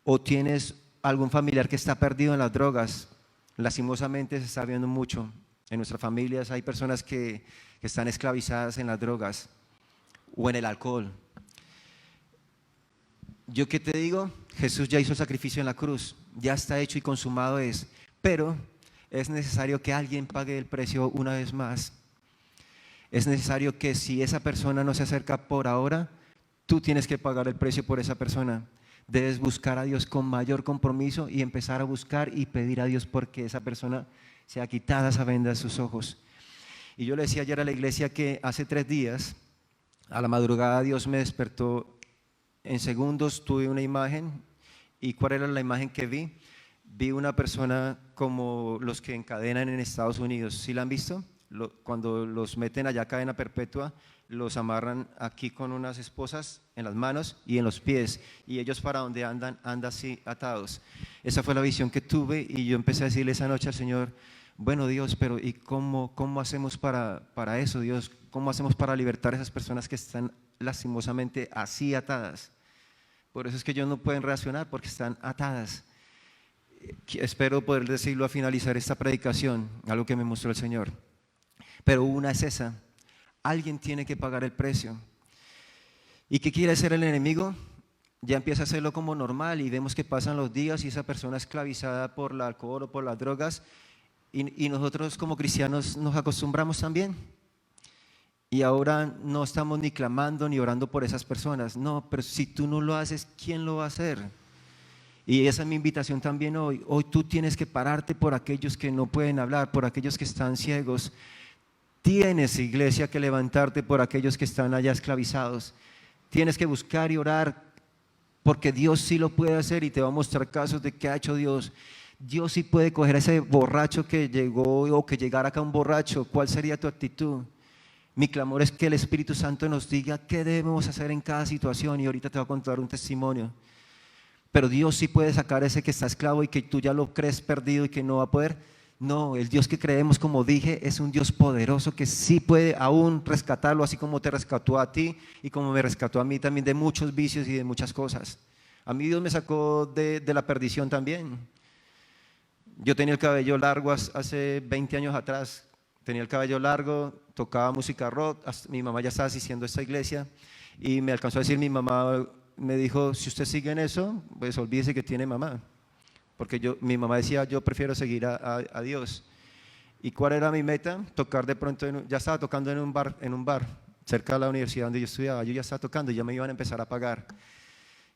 S2: o tienes algún familiar que está perdido en las drogas, lastimosamente se está viendo mucho. En nuestras familias hay personas que están esclavizadas en las drogas o en el alcohol. Yo qué te digo, Jesús ya hizo el sacrificio en la cruz, ya está hecho y consumado es, pero es necesario que alguien pague el precio una vez más. Es necesario que si esa persona no se acerca por ahora, tú tienes que pagar el precio por esa persona. Debes buscar a Dios con mayor compromiso y empezar a buscar y pedir a Dios porque esa persona sea quitada esa venda de sus ojos. Y yo le decía ayer a la iglesia que hace 3 días, a la madrugada, Dios me despertó. En segundos tuve una imagen. ¿Y cuál era la imagen que vi? vi una persona como los que encadenan en Estados Unidos. ¿Sí la han visto? Cuando los meten allá a cadena perpetua, los amarran aquí con unas esposas en las manos y en los pies, y ellos para donde andan así atados. Esa fue la visión que tuve, y yo empecé a decirle esa noche al Señor: bueno, Dios, pero ¿y cómo hacemos para eso, Dios? ¿Cómo hacemos para libertar a esas personas que están lastimosamente así atadas? Por eso es que ellos no pueden reaccionar, porque están atadas. Espero poder decirlo a finalizar esta predicación, algo que me mostró el Señor. Pero una es esa: alguien tiene que pagar el precio. ¿Y qué quiere hacer el enemigo? Ya empieza a hacerlo como normal, y vemos que pasan los días y esa persona esclavizada por el alcohol o por las drogas, y nosotros como cristianos nos acostumbramos también. Y ahora no estamos ni clamando ni orando por esas personas. No, pero si tú no lo haces, ¿quién lo va a hacer? Y esa es mi invitación también hoy. Hoy tú tienes que pararte por aquellos que no pueden hablar, por aquellos que están ciegos. Tienes, iglesia, que levantarte por aquellos que están allá esclavizados. Tienes que buscar y orar, porque Dios sí lo puede hacer, y te va a mostrar casos de qué ha hecho Dios. Dios sí puede coger a ese borracho que llegó, o que llegara acá un borracho. ¿Cuál sería tu actitud? Mi clamor es que el Espíritu Santo nos diga qué debemos hacer en cada situación, y ahorita te voy a contar un testimonio. Pero Dios sí puede sacar a ese que está esclavo y que tú ya lo crees perdido y que no va a poder. No, el Dios que creemos, como dije, es un Dios poderoso que sí puede aún rescatarlo, así como te rescató a ti y como me rescató a mí también de muchos vicios y de muchas cosas. A mí Dios me sacó de la perdición también. Yo tenía el cabello largo hace 20 años atrás. Tenía el cabello largo, tocaba música rock. Mi mamá ya estaba asistiendo a esta iglesia, y me alcanzó a decir mi mamá, me dijo: si usted sigue en eso, pues olvídese que tiene mamá. Porque mi mamá decía: yo prefiero seguir a Dios. ¿Y cuál era mi meta? Tocar de pronto, ya estaba tocando en un bar cerca de la universidad donde yo estudiaba. Yo ya estaba tocando y ya me iban a empezar a pagar.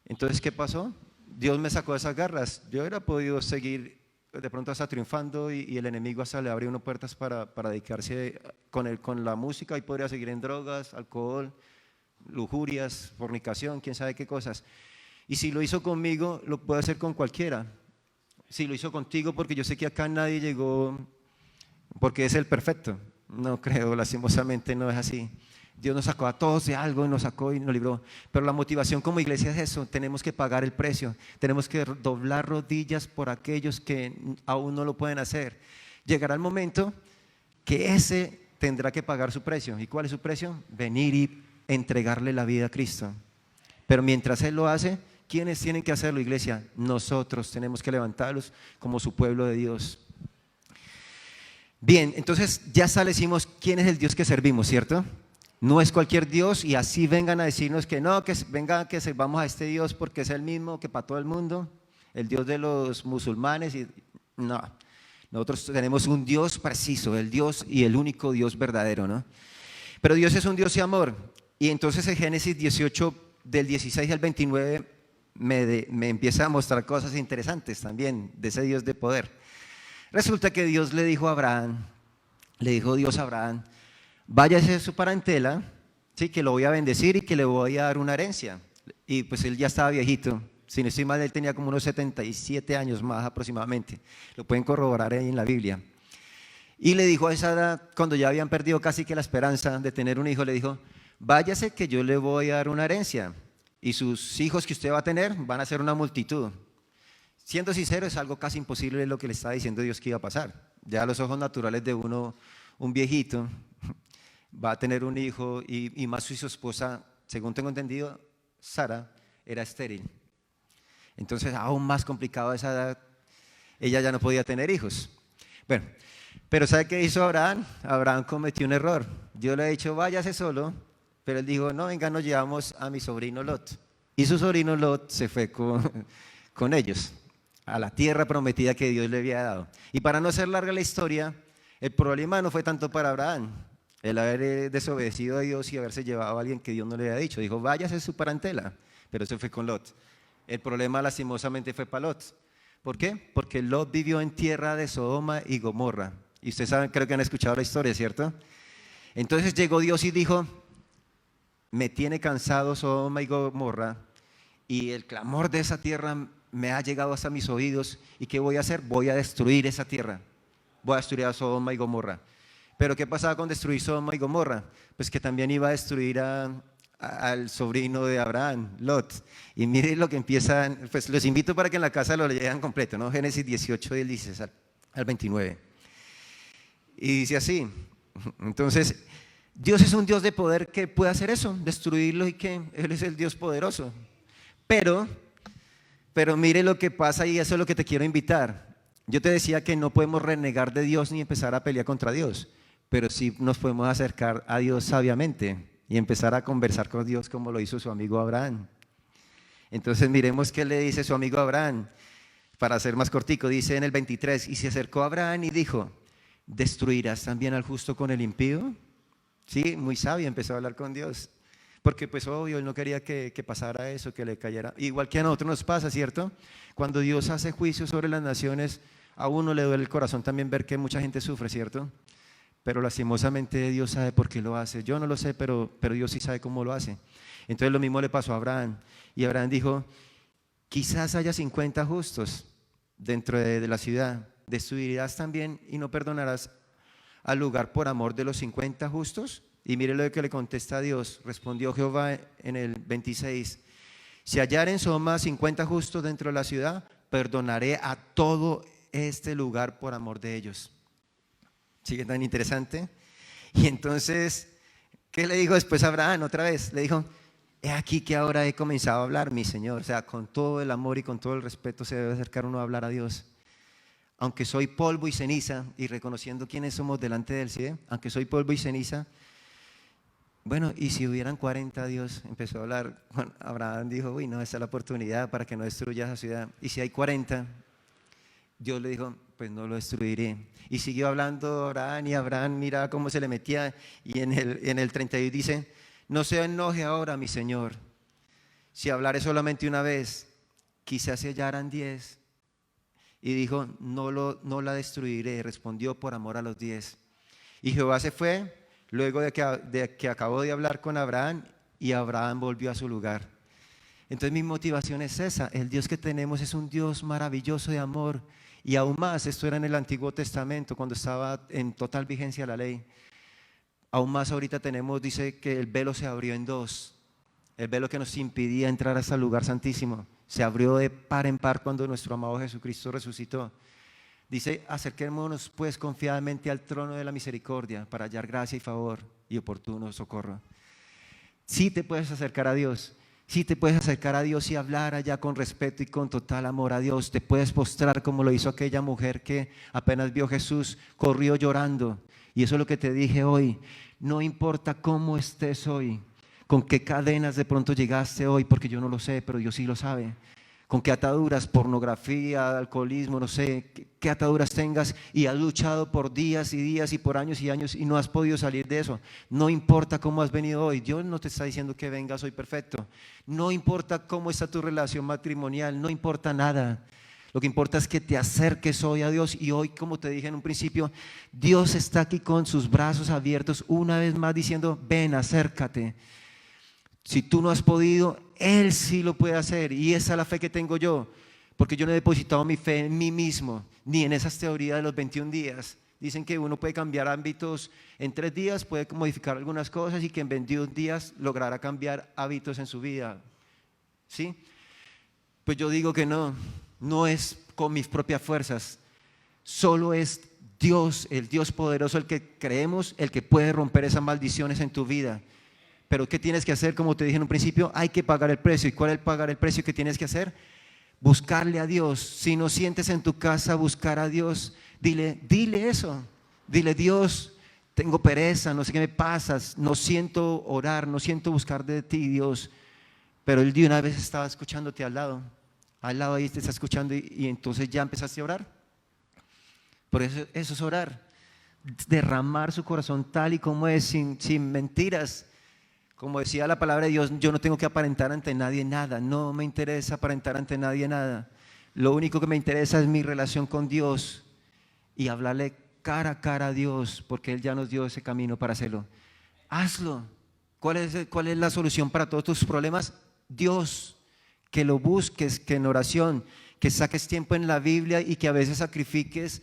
S2: Entonces, ¿qué pasó? Dios me sacó de esas garras. Yo hubiera podido seguir de pronto hasta triunfando, y el enemigo hasta le abrió unas puertas para dedicarse con la música, y podría seguir en drogas, alcohol, lujurias, fornicación, quién sabe qué cosas. Y si lo hizo conmigo, lo puede hacer con cualquiera. Si lo hizo contigo, porque yo sé que acá nadie llegó porque es el perfecto. No creo, lastimosamente no es así. Dios nos sacó a todos de algo, y nos sacó y nos libró. Pero la motivación como iglesia es eso: tenemos que pagar el precio, tenemos que doblar rodillas por aquellos que aún no lo pueden hacer. Llegará el momento que ese tendrá que pagar su precio. ¿Y cuál es su precio? Venir y entregarle la vida a Cristo. Pero mientras Él lo hace, ¿quiénes tienen que hacerlo, iglesia? Nosotros tenemos que levantarlos como su pueblo de Dios. Bien, entonces ya establecimos quién es el Dios que servimos, ¿cierto? No es cualquier Dios, y así vengan a decirnos que no, que vengan, que servamos a este Dios porque es el mismo que para todo el mundo, el Dios de los musulmanes. No, nosotros tenemos un Dios preciso, el Dios y el único Dios verdadero, ¿no? Pero Dios es un Dios de amor. Y entonces en Génesis 18, del 16 al 29, me empieza a mostrar cosas interesantes también de ese Dios de poder. Resulta que Dios le dijo a Abraham, váyase a su parentela, ¿sí? Que lo voy a bendecir y que le voy a dar una herencia. Y pues él ya estaba viejito, si no estoy mal, él tenía como unos 77 años más aproximadamente. Lo pueden corroborar ahí en la Biblia. Y le dijo a esa edad, cuando ya habían perdido casi que la esperanza de tener un hijo, le dijo: váyase que yo le voy a dar una herencia, y sus hijos que usted va a tener van a ser una multitud. Siendo sincero, es algo casi imposible lo que le estaba diciendo Dios que iba a pasar. Ya a los ojos naturales de uno, un viejito va a tener un hijo, y más si su esposa, según tengo entendido, Sara, era estéril. Entonces, aún más complicado a esa edad, ella ya no podía tener hijos. Bueno, pero ¿sabe qué hizo Abraham? Abraham cometió un error. Dios le ha dicho: váyase solo, pero él dijo: no, venga, nos llevamos a mi sobrino Lot. Y su sobrino Lot se fue con ellos a la tierra prometida que Dios le había dado. Y para no hacer larga la historia, el problema no fue tanto para Abraham el haber desobedecido a Dios y haberse llevado a alguien que Dios no le había dicho. Dijo: váyase a su parentela, pero eso fue con Lot. El problema lastimosamente fue para Lot. ¿Por qué? Porque Lot vivió en tierra de Sodoma y Gomorra. Y ustedes saben, creo que han escuchado la historia, ¿cierto? Entonces llegó Dios y dijo: me tiene cansado Sodoma y Gomorra, y el clamor de esa tierra me ha llegado hasta mis oídos. ¿Y qué voy a hacer? Voy a destruir esa tierra. Voy a destruir a Sodoma y Gomorra. Pero ¿qué pasaba con destruir Sodoma y Gomorra? Pues que también iba a destruir al sobrino de Abraham, Lot. Y miren lo que empiezan, pues los invito para que en la casa lo lean completo, ¿no? Génesis 18 del 16 al 29. Y dice así, entonces, Dios es un Dios de poder que puede hacer eso, destruirlo, y que Él es el Dios poderoso. Pero mire lo que pasa, y eso es lo que te quiero invitar. Yo te decía que no podemos renegar de Dios ni empezar a pelear contra Dios, pero sí nos podemos acercar a Dios sabiamente y empezar a conversar con Dios como lo hizo su amigo Abraham. Entonces miremos qué le dice su amigo Abraham. Para ser más cortico, dice en el 23, y se acercó a Abraham y dijo: ¿destruirás también al justo con el impío? Sí, muy sabio, empezó a hablar con Dios. Porque pues obvio, él no quería que pasara eso, que le cayera. Igual que a nosotros nos pasa, ¿cierto? Cuando Dios hace juicio sobre las naciones, a uno le duele el corazón también ver que mucha gente sufre, ¿cierto? Pero lastimosamente Dios sabe por qué lo hace. Yo no lo sé, pero Dios sí sabe cómo lo hace. Entonces lo mismo le pasó a Abraham. Y Abraham dijo: quizás haya 50 justos dentro de la ciudad. ¿Destruirás también y no perdonarás al lugar por amor de los 50 justos? Y mire lo que le contesta a Dios. Respondió Jehová en el 26: si hallaren Sodoma 50 justos dentro de la ciudad, perdonaré a todo este lugar por amor de ellos. ¿Sigue tan interesante? Y entonces, ¿qué le dijo después a Abraham otra vez? Le dijo: he aquí que ahora he comenzado a hablar, mi Señor. O sea, con todo el amor y con todo el respeto se debe acercar uno a hablar a Dios. Aunque soy polvo y ceniza, y reconociendo quiénes somos delante del cielo, aunque soy polvo y ceniza. Bueno, y si hubieran 40, Dios empezó a hablar. Abraham dijo: uy, no, esta es la oportunidad para que no destruya esa ciudad. Y si hay 40, Dios le dijo: pues no lo destruiré. Y siguió hablando Abraham, y Abraham mira cómo se le metía. Y en el 32 dice: no se enoje ahora, mi Señor, si hablaré solamente una vez, quizás se hallaran 10. Y dijo: no la destruiré. Respondió: por amor a los 10. Y Jehová se fue luego de que acabó de hablar con Abraham, y Abraham volvió a su lugar. Entonces mi motivación es esa: el Dios que tenemos es un Dios maravilloso de amor. Y aún más, esto era en el Antiguo Testamento, cuando estaba en total vigencia la ley. Aún más ahorita tenemos, dice que el velo se abrió en dos. El velo que nos impedía entrar hasta el lugar santísimo se abrió de par en par cuando nuestro amado Jesucristo resucitó. Dice: acerquémonos pues confiadamente al trono de la misericordia para hallar gracia y favor y oportuno socorro. Sí te puedes acercar a Dios. Sí te puedes acercar a Dios y hablar allá con respeto y con total amor a Dios. Te puedes postrar como lo hizo aquella mujer que apenas vio a Jesús, corrió llorando. Y eso es lo que te dije hoy. No importa cómo estés hoy, con qué cadenas de pronto llegaste hoy, porque yo no lo sé, pero Dios sí lo sabe. Con qué ataduras, pornografía, alcoholismo, no sé, qué ataduras tengas, y has luchado por días y días y por años y años y no has podido salir de eso. No importa cómo has venido hoy. Dios no te está diciendo que vengas hoy perfecto. No importa cómo está tu relación matrimonial, no importa nada. Lo que importa es que te acerques hoy a Dios. Y hoy, como te dije en un principio, Dios está aquí con sus brazos abiertos una vez más diciendo: ven, acércate. Si tú no has podido, Él sí lo puede hacer. Y esa es la fe que tengo yo, porque yo no he depositado mi fe en mí mismo, ni en esas teorías de los 21 días. Dicen que uno puede cambiar ámbitos en 3 días, puede modificar algunas cosas, y que en 21 días logrará cambiar hábitos en su vida. ¿Sí? Pues yo digo que no es con mis propias fuerzas. Solo es Dios, el Dios poderoso, el que creemos, el que puede romper esas maldiciones en tu vida. Pero ¿qué tienes que hacer? Como te dije en un principio, hay que pagar el precio. ¿Y cuál es pagar el precio que tienes que hacer? Buscarle a Dios. Si no sientes en tu casa buscar a Dios, dile eso. Dile: Dios, tengo pereza, no sé qué me pasa, no siento orar, no siento buscar de ti, Dios. Pero Él de una vez estaba escuchándote al lado ahí te está escuchando, y entonces ya empezaste a orar. Por eso es orar, derramar su corazón tal y como es, sin mentiras. Como decía la palabra de Dios, yo no tengo que aparentar ante nadie nada. No me interesa aparentar ante nadie nada. Lo único que me interesa es mi relación con Dios y hablarle cara a cara a Dios, porque Él ya nos dio ese camino para hacerlo. Hazlo. ¿Cuál es la solución para todos tus problemas? Dios. que lo busques, que en oración, que saques tiempo en la Biblia y que a veces sacrifiques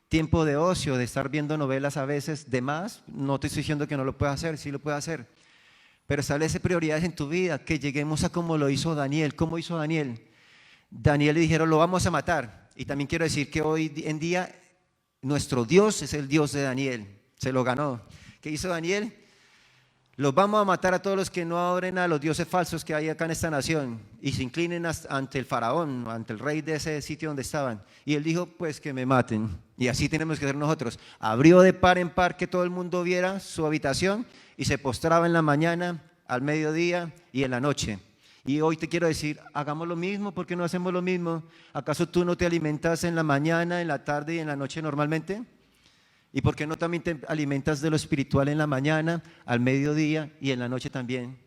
S2: tiempo de ocio, de estar viendo novelas a veces de más. No te estoy diciendo que no lo puedas hacer, sí lo puedes hacer, pero establece prioridades en tu vida, que lleguemos a como lo hizo Daniel. ¿Cómo hizo Daniel? Daniel le dijeron, lo vamos a matar. Y también quiero decir que hoy en día nuestro Dios es el Dios de Daniel, se lo ganó. ¿Qué hizo Daniel? Los vamos a matar a todos los que no adoren a los dioses falsos que hay acá en esta nación y se inclinen ante el faraón, ante el rey de ese sitio donde estaban. Y él dijo, pues que me maten. Y así tenemos que ser nosotros. Abrió de par en par que todo el mundo viera su habitación y se postraba en la mañana, al mediodía y en la noche. Y hoy te quiero decir, hagamos lo mismo. ¿Por qué no hacemos lo mismo? ¿Acaso tú no te alimentas en la mañana, en la tarde y en la noche normalmente? ¿Y por qué no también te alimentas de lo espiritual en la mañana, al mediodía y en la noche también?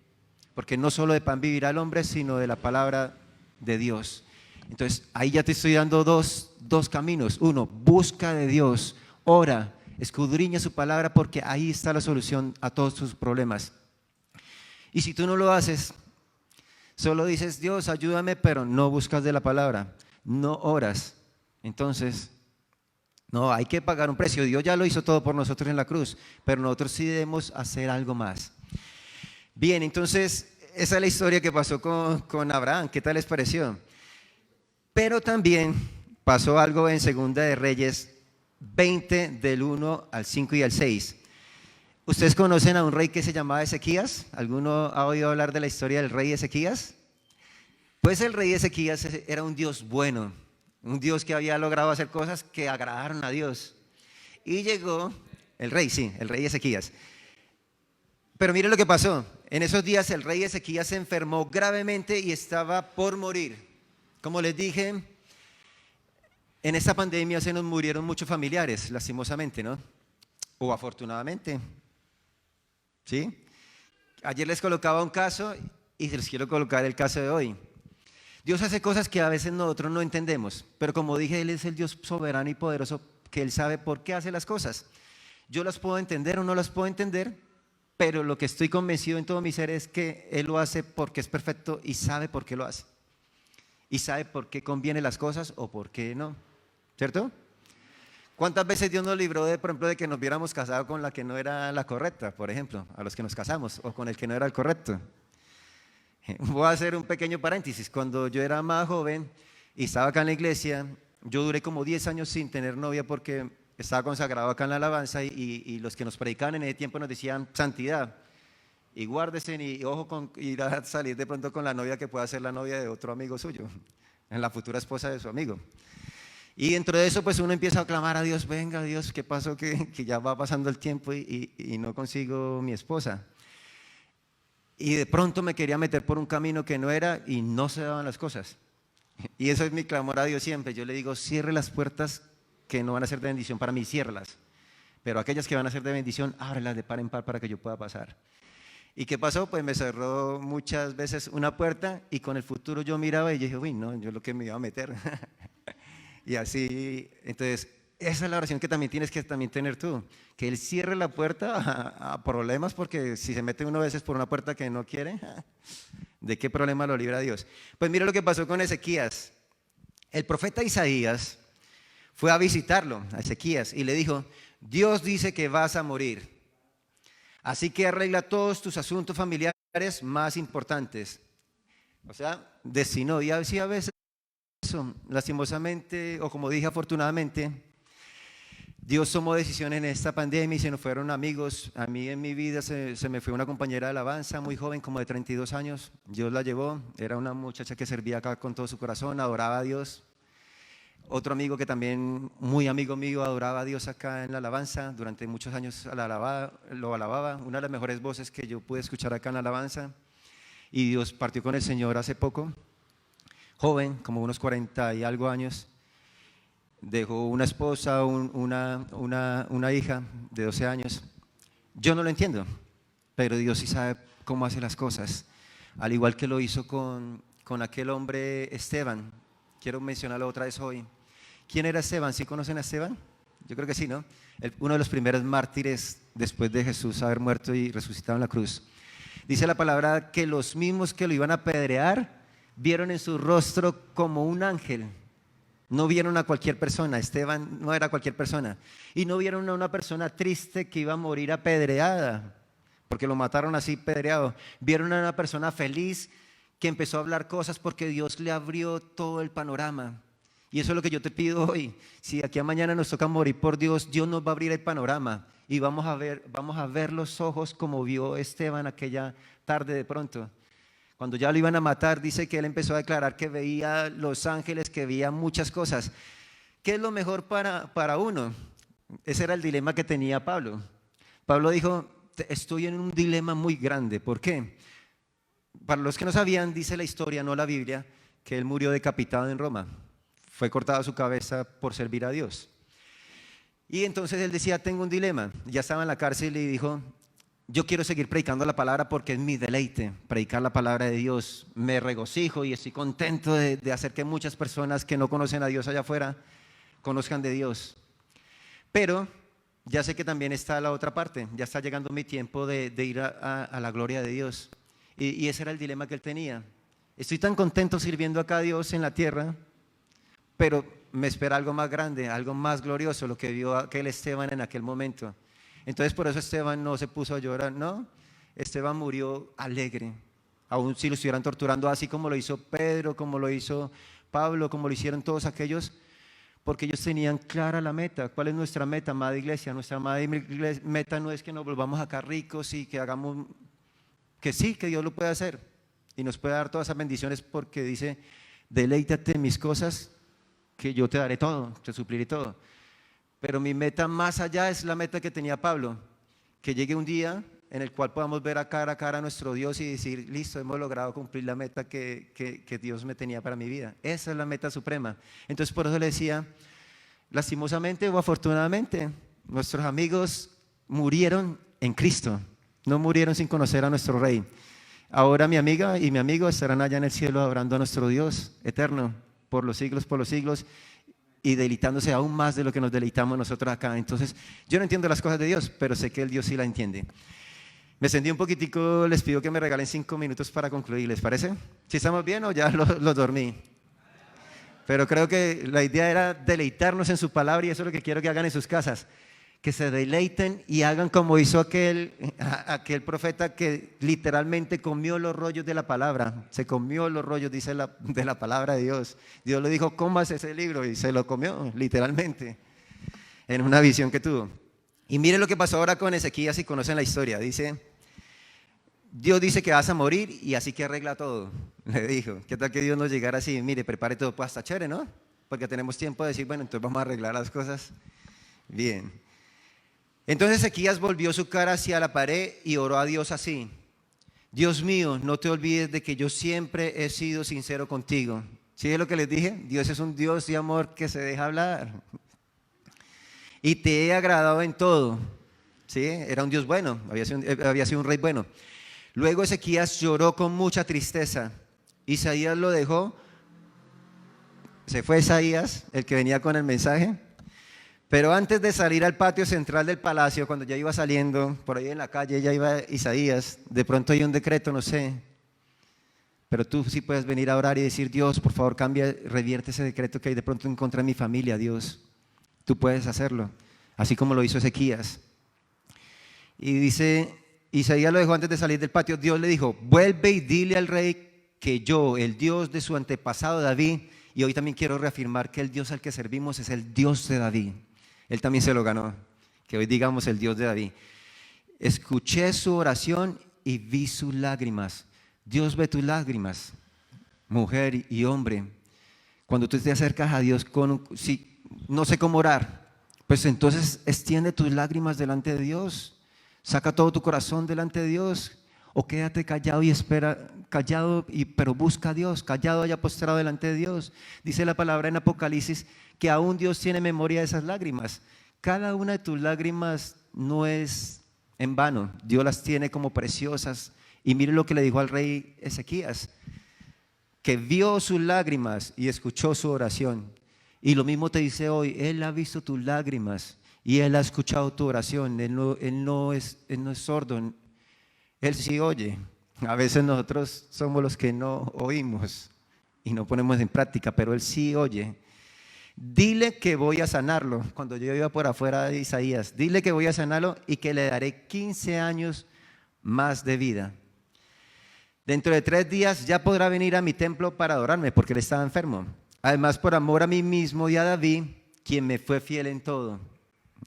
S2: Porque no solo de pan vivirá el hombre, sino de la palabra de Dios. Entonces, ahí ya te estoy dando dos caminos. Uno, busca de Dios, ora, escudriña su palabra, porque ahí está la solución a todos tus problemas. Y si tú no lo haces, solo dices, Dios, ayúdame, pero no buscas de la palabra, no oras, entonces no, hay que pagar un precio. Dios ya lo hizo todo por nosotros en la cruz, pero nosotros sí debemos hacer algo más. Bien, entonces esa es la historia que pasó con Abraham. ¿Qué tal les pareció? Pero también pasó algo en Segunda de Reyes 20, del 1 al 5 y al 6. ¿Ustedes conocen a un rey que se llamaba Ezequías? ¿Alguno ha oído hablar de la historia del rey Ezequías? Pues el rey Ezequías era un Dios bueno, un Dios que había logrado hacer cosas que agradaron a Dios. Y llegó el rey Ezequías. Pero mire lo que pasó. En esos días el rey Ezequías se enfermó gravemente y estaba por morir. Como les dije, en esta pandemia se nos murieron muchos familiares, lastimosamente, ¿no? O afortunadamente. ¿Sí? Ayer les colocaba un caso y les quiero colocar el caso de hoy. Dios hace cosas que a veces nosotros no entendemos, pero como dije, Él es el Dios soberano y poderoso, que Él sabe por qué hace las cosas. Yo las puedo entender o no las puedo entender, pero lo que estoy convencido en todo mi ser es que Él lo hace porque es perfecto y sabe por qué lo hace. Y sabe por qué conviene las cosas o por qué no, ¿cierto? ¿Cuántas veces Dios nos libró de, por ejemplo, de que nos viéramos casados con la que no era la correcta, por ejemplo, a los que nos casamos, o con el que no era el correcto? Voy a hacer un pequeño paréntesis. Cuando yo era más joven y estaba acá en la iglesia, yo duré como 10 años sin tener novia porque estaba consagrado acá en la alabanza y los que nos predicaban en ese tiempo nos decían santidad. Y guárdese y ojo con ir a salir de pronto con la novia que pueda ser la novia de otro amigo suyo, en la futura esposa de su amigo. Y dentro de eso pues uno empieza a clamar a Dios, venga Dios, ¿qué pasó? Que ya va pasando el tiempo y no consigo mi esposa. Y de pronto me quería meter por un camino que no era y no se daban las cosas. Y eso es mi clamor a Dios siempre. Yo le digo, cierre las puertas que no van a ser de bendición para mí, ciérralas. Pero aquellas que van a ser de bendición, ábrelas de par en par para que yo pueda pasar. ¿Y qué pasó? Pues me cerró muchas veces una puerta y con el futuro yo miraba y yo dije, uy, no, yo lo que me iba a meter. Y así, entonces, esa es la oración que también tienes que también tener tú, que Él cierre la puerta a problemas, porque si se mete uno a veces por una puerta que no quiere, ¿de qué problema lo libra Dios? Pues mira lo que pasó con Ezequías. El profeta Isaías fue a visitarlo, a Ezequías, y le dijo, Dios dice que vas a morir, así que arregla todos tus asuntos familiares más importantes. O sea, destinó, y así a veces, lastimosamente, o como dije, afortunadamente, Dios tomó decisiones en esta pandemia y se nos fueron amigos. A mí en mi vida se me fue una compañera de alabanza muy joven, como de 32 años. Dios la llevó, era una muchacha que servía acá con todo su corazón, adoraba a Dios. Otro amigo que también, muy amigo mío, adoraba a Dios acá en la alabanza. Durante muchos años lo alababa, una de las mejores voces que yo pude escuchar acá en la alabanza. Y Dios partió con el Señor hace poco, joven, como unos 40 y algo años. Dejó una esposa, una hija de 12 años. Yo no lo entiendo, pero Dios sí sabe cómo hace las cosas. Al igual que lo hizo con aquel hombre Esteban. Quiero mencionarlo otra vez hoy. ¿Quién era Esteban? ¿Sí conocen a Esteban? Yo creo que sí, ¿no? Uno de los primeros mártires después de Jesús haber muerto y resucitado en la cruz. Dice la palabra que los mismos que lo iban a apedrear vieron en su rostro como un ángel. No vieron a cualquier persona, Esteban no era cualquier persona. Y no vieron a una persona triste que iba a morir apedreada, porque lo mataron así pedreado. Vieron a una persona feliz que empezó a hablar cosas porque Dios le abrió todo el panorama. Y eso es lo que yo te pido hoy. Si aquí a mañana nos toca morir por Dios, Dios nos va a abrir el panorama y vamos a ver los ojos como vio Esteban aquella tarde de pronto. Cuando ya lo iban a matar, dice que él empezó a declarar que veía los ángeles, que veía muchas cosas. ¿Qué es lo mejor para uno? Ese era el dilema que tenía Pablo. Pablo dijo, estoy en un dilema muy grande. ¿Por qué? Para los que no sabían, dice la historia, no la Biblia, que él murió decapitado en Roma. Fue cortada su cabeza por servir a Dios. Y entonces él decía, tengo un dilema. Ya estaba en la cárcel y dijo, yo quiero seguir predicando la palabra porque es mi deleite, predicar la palabra de Dios. Me regocijo y estoy contento de hacer que muchas personas que no conocen a Dios allá afuera conozcan de Dios. Pero ya sé que también está la otra parte, ya está llegando mi tiempo de ir a la gloria de Dios. Y ese era el dilema que él tenía. Estoy tan contento sirviendo acá a Dios en la tierra, pero me espera algo más grande, algo más glorioso, lo que vio aquel Esteban en aquel momento. Entonces por eso Esteban no se puso a llorar, no, Esteban murió alegre, aun si lo estuvieran torturando así como lo hizo Pedro, como lo hizo Pablo, como lo hicieron todos aquellos, porque ellos tenían clara la meta. ¿Cuál es nuestra meta, amada iglesia? Nuestra amada meta no es que nos volvamos acá ricos y que hagamos, que sí, que Dios lo puede hacer y nos puede dar todas esas bendiciones, porque dice, deleítate en mis cosas que yo te daré todo, te supliré todo. Pero mi meta más allá es la meta que tenía Pablo, que llegue un día en el cual podamos ver a cara a nuestro Dios y decir, listo, hemos logrado cumplir la meta que Dios me tenía para mi vida. Esa es la meta suprema. Entonces por eso le decía, lastimosamente o afortunadamente, nuestros amigos murieron en Cristo, no murieron sin conocer a nuestro Rey. Ahora mi amiga y mi amigo estarán allá en el cielo adorando a nuestro Dios eterno por los siglos y deleitándose aún más de lo que nos deleitamos nosotros acá. Entonces yo no entiendo las cosas de Dios, pero sé que el Dios sí la entiende. Me extendí un poquitico, les pido que me regalen 5 minutos para concluir, ¿les parece? ¿Si estamos bien o ya los dormí? Pero creo que la idea era deleitarnos en su palabra, y eso es lo que quiero que hagan en sus casas, que se deleiten y hagan como hizo aquel profeta que literalmente comió los rollos de la palabra. Se comió los rollos, dice de la palabra de Dios. Dios le dijo, cómase ese libro, y se lo comió literalmente en una visión que tuvo. Y mire lo que pasó ahora con Ezequías, si conocen la historia. Dios dice que vas a morir y así que arregla todo. Le dijo, ¿qué tal que Dios nos llegara así? Mire, prepare todo, pues hasta chévere, ¿no? Porque tenemos tiempo de decir, bueno, entonces vamos a arreglar las cosas. Bien. Entonces Ezequías volvió su cara hacia la pared y oró a Dios así: Dios mío, no te olvides de que yo siempre he sido sincero contigo. ¿Sí es lo que les dije? Dios es un Dios de amor que se deja hablar. Y te he agradado en todo. ¿Sí? Era un Dios bueno, había sido un rey bueno. Luego Ezequías lloró con mucha tristeza. Isaías lo dejó. Se fue Isaías, el que venía con el mensaje. Pero antes de salir al patio central del palacio, cuando ya iba saliendo, por ahí en la calle ya iba Isaías, de pronto hay un decreto, no sé, pero tú sí puedes venir a orar y decir, Dios, por favor, cambia, revierte ese decreto que hay de pronto en contra de mi familia, Dios. Tú puedes hacerlo, así como lo hizo Ezequías. Y dice, Isaías lo dejó antes de salir del patio. Dios le dijo, vuelve y dile al rey que yo, el Dios de su antepasado David, y hoy también quiero reafirmar que el Dios al que servimos es el Dios de David. Él también se lo ganó, que hoy digamos el Dios de David. Escuché su oración y vi sus lágrimas. Dios ve tus lágrimas, mujer y hombre. Cuando tú te acercas a Dios si no sé cómo orar, pues entonces extiende tus lágrimas delante de Dios. Saca todo tu corazón delante de Dios. O quédate callado y espera, pero busca a Dios, callado y postrado delante de Dios. Dice la palabra en Apocalipsis que aún Dios tiene memoria de esas lágrimas. Cada una de tus lágrimas no es en vano, Dios las tiene como preciosas. Y mire lo que le dijo al rey Ezequías, que vio sus lágrimas y escuchó su oración. Y lo mismo te dice hoy, Él ha visto tus lágrimas y Él ha escuchado tu oración. Él no es sordo. Él sí oye. A veces nosotros somos los que no oímos. y no ponemos en práctica, pero Él sí oye. Dile que voy a sanarlo. Cuando yo iba por afuera de Isaías, dile que voy a sanarlo y que le daré 15 años más de vida. Dentro de 3 días ya podrá venir a mi templo para adorarme, porque él estaba enfermo. Además, por amor a mí mismo y a David, quien me fue fiel en todo.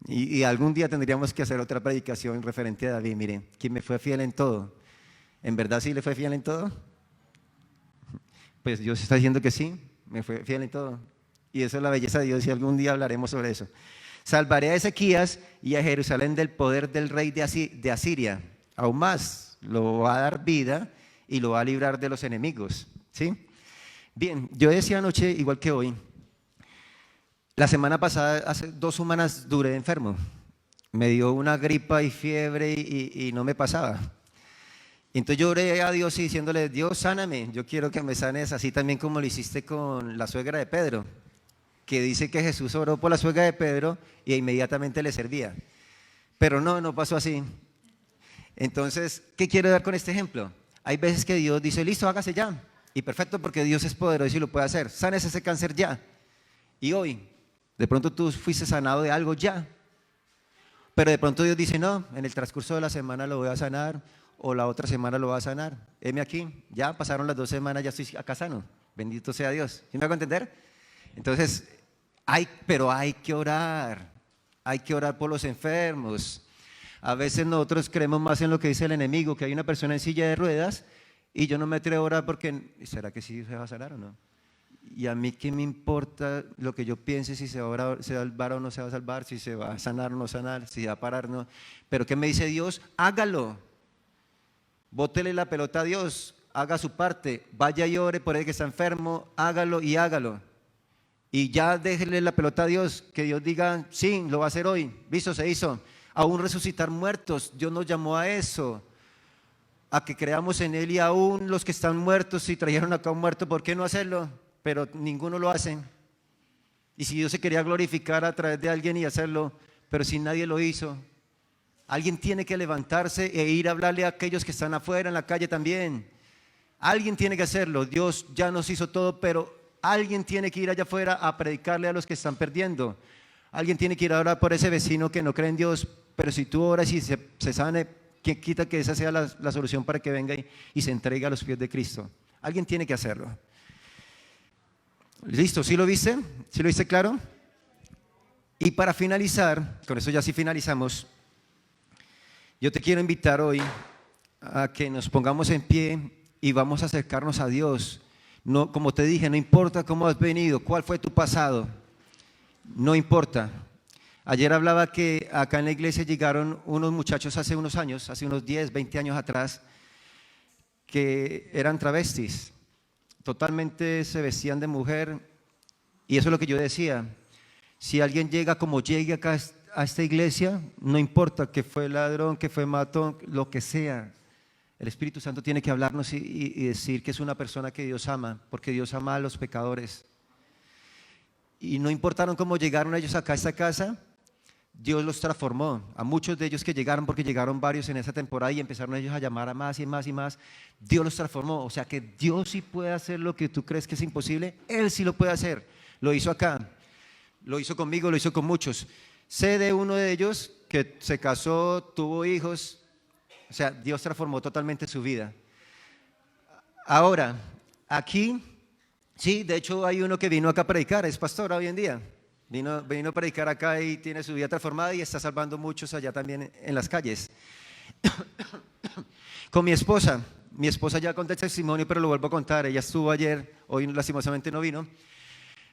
S2: Y algún día tendríamos que hacer otra predicación referente a David. Miren, quien me fue fiel en todo. ¿En verdad sí le fue fiel en todo? Pues Dios está diciendo que sí, me fue fiel en todo. Y eso es la belleza de Dios y algún día hablaremos sobre eso. Salvaré a Ezequías y a Jerusalén del poder del rey de Asiria. Aún más, lo va a dar vida y lo va a librar de los enemigos. ¿Sí? Bien, yo decía anoche, igual que hoy, la semana pasada, hace 2 semanas duré enfermo. Me dio una gripa y fiebre y no me pasaba. Entonces yo oré a Dios y diciéndole, Dios, sáname, yo quiero que me sanes así también como lo hiciste con la suegra de Pedro, que dice que Jesús oró por la suegra de Pedro y inmediatamente le servía. Pero no pasó así. Entonces, ¿qué quiero dar con este ejemplo? Hay veces que Dios dice, listo, hágase ya. Y perfecto, porque Dios es poderoso y lo puede hacer. Sanes ese cáncer ya. Y hoy, de pronto tú fuiste sanado de algo ya. Pero de pronto Dios dice, no, en el transcurso de la semana lo voy a sanar, o la otra semana lo va a sanar. Heme aquí, ya pasaron las 2 semanas, ya estoy acá sano. Bendito sea Dios. ¿Sí me hago entender? Entonces, pero hay que orar por los enfermos. A veces nosotros creemos más en lo que dice el enemigo, que hay una persona en silla de ruedas y yo no me atrevo a orar porque, ¿será que sí se va a sanar o no? Y a mí qué me importa lo que yo piense, si se va a salvar o no se va a salvar, si se va a sanar o no sanar, si va a parar o no. Pero ¿qué me dice Dios? Hágalo. Bótele la pelota a Dios, haga su parte, vaya y ore por el que está enfermo, hágalo y hágalo. Y ya déjele la pelota a Dios, que Dios diga, sí, lo va a hacer hoy, listo, se hizo. Aún resucitar muertos, Dios nos llamó a eso, a que creamos en Él y aún los que están muertos, si trajeron acá un muerto, ¿por qué no hacerlo? Pero ninguno lo hace. Y si Dios se quería glorificar a través de alguien y hacerlo, pero si nadie lo hizo, alguien tiene que levantarse e ir a hablarle a aquellos que están afuera en la calle también. Alguien tiene que hacerlo. Dios ya nos hizo todo, pero alguien tiene que ir allá afuera a predicarle a los que están perdiendo. Alguien tiene que ir a orar por ese vecino que no cree en Dios, pero si tú oras y se sane, ¿quién quita que esa sea la solución para que venga y se entregue a los pies de Cristo? Alguien tiene que hacerlo. ¿Listo? ¿Sí lo viste? ¿Sí lo viste claro? Y para finalizar, con eso ya sí finalizamos, yo te quiero invitar hoy a que nos pongamos en pie y vamos a acercarnos a Dios. No, como te dije, no importa cómo has venido, cuál fue tu pasado, no importa. Ayer hablaba que acá en la iglesia llegaron unos muchachos hace unos años, hace unos 10, 20 años atrás, que eran travestis, totalmente se vestían de mujer, y eso es lo que yo decía. Si alguien llega como llegue acá a esta iglesia, no importa que fue ladrón, que fue matón, lo que sea, el Espíritu Santo tiene que hablarnos y decir que es una persona que Dios ama, porque Dios ama a los pecadores. Y no importaron cómo llegaron ellos acá a esta casa, Dios los transformó. A muchos de ellos que llegaron, porque llegaron varios en esa temporada y empezaron ellos a llamar a más y más y más, Dios los transformó. O sea que Dios sí puede hacer lo que tú crees que es imposible, Él sí lo puede hacer. Lo hizo acá, lo hizo conmigo, lo hizo con muchos. Sé de uno de ellos que se casó, tuvo hijos, o sea, Dios transformó totalmente su vida. Ahora, aquí, sí, de hecho hay uno que vino acá a predicar, es pastor hoy en día. Vino a predicar acá y tiene su vida transformada y está salvando muchos allá también en las calles. Con mi esposa ya conté el testimonio, pero lo vuelvo a contar. Ella estuvo ayer, hoy lastimosamente no vino.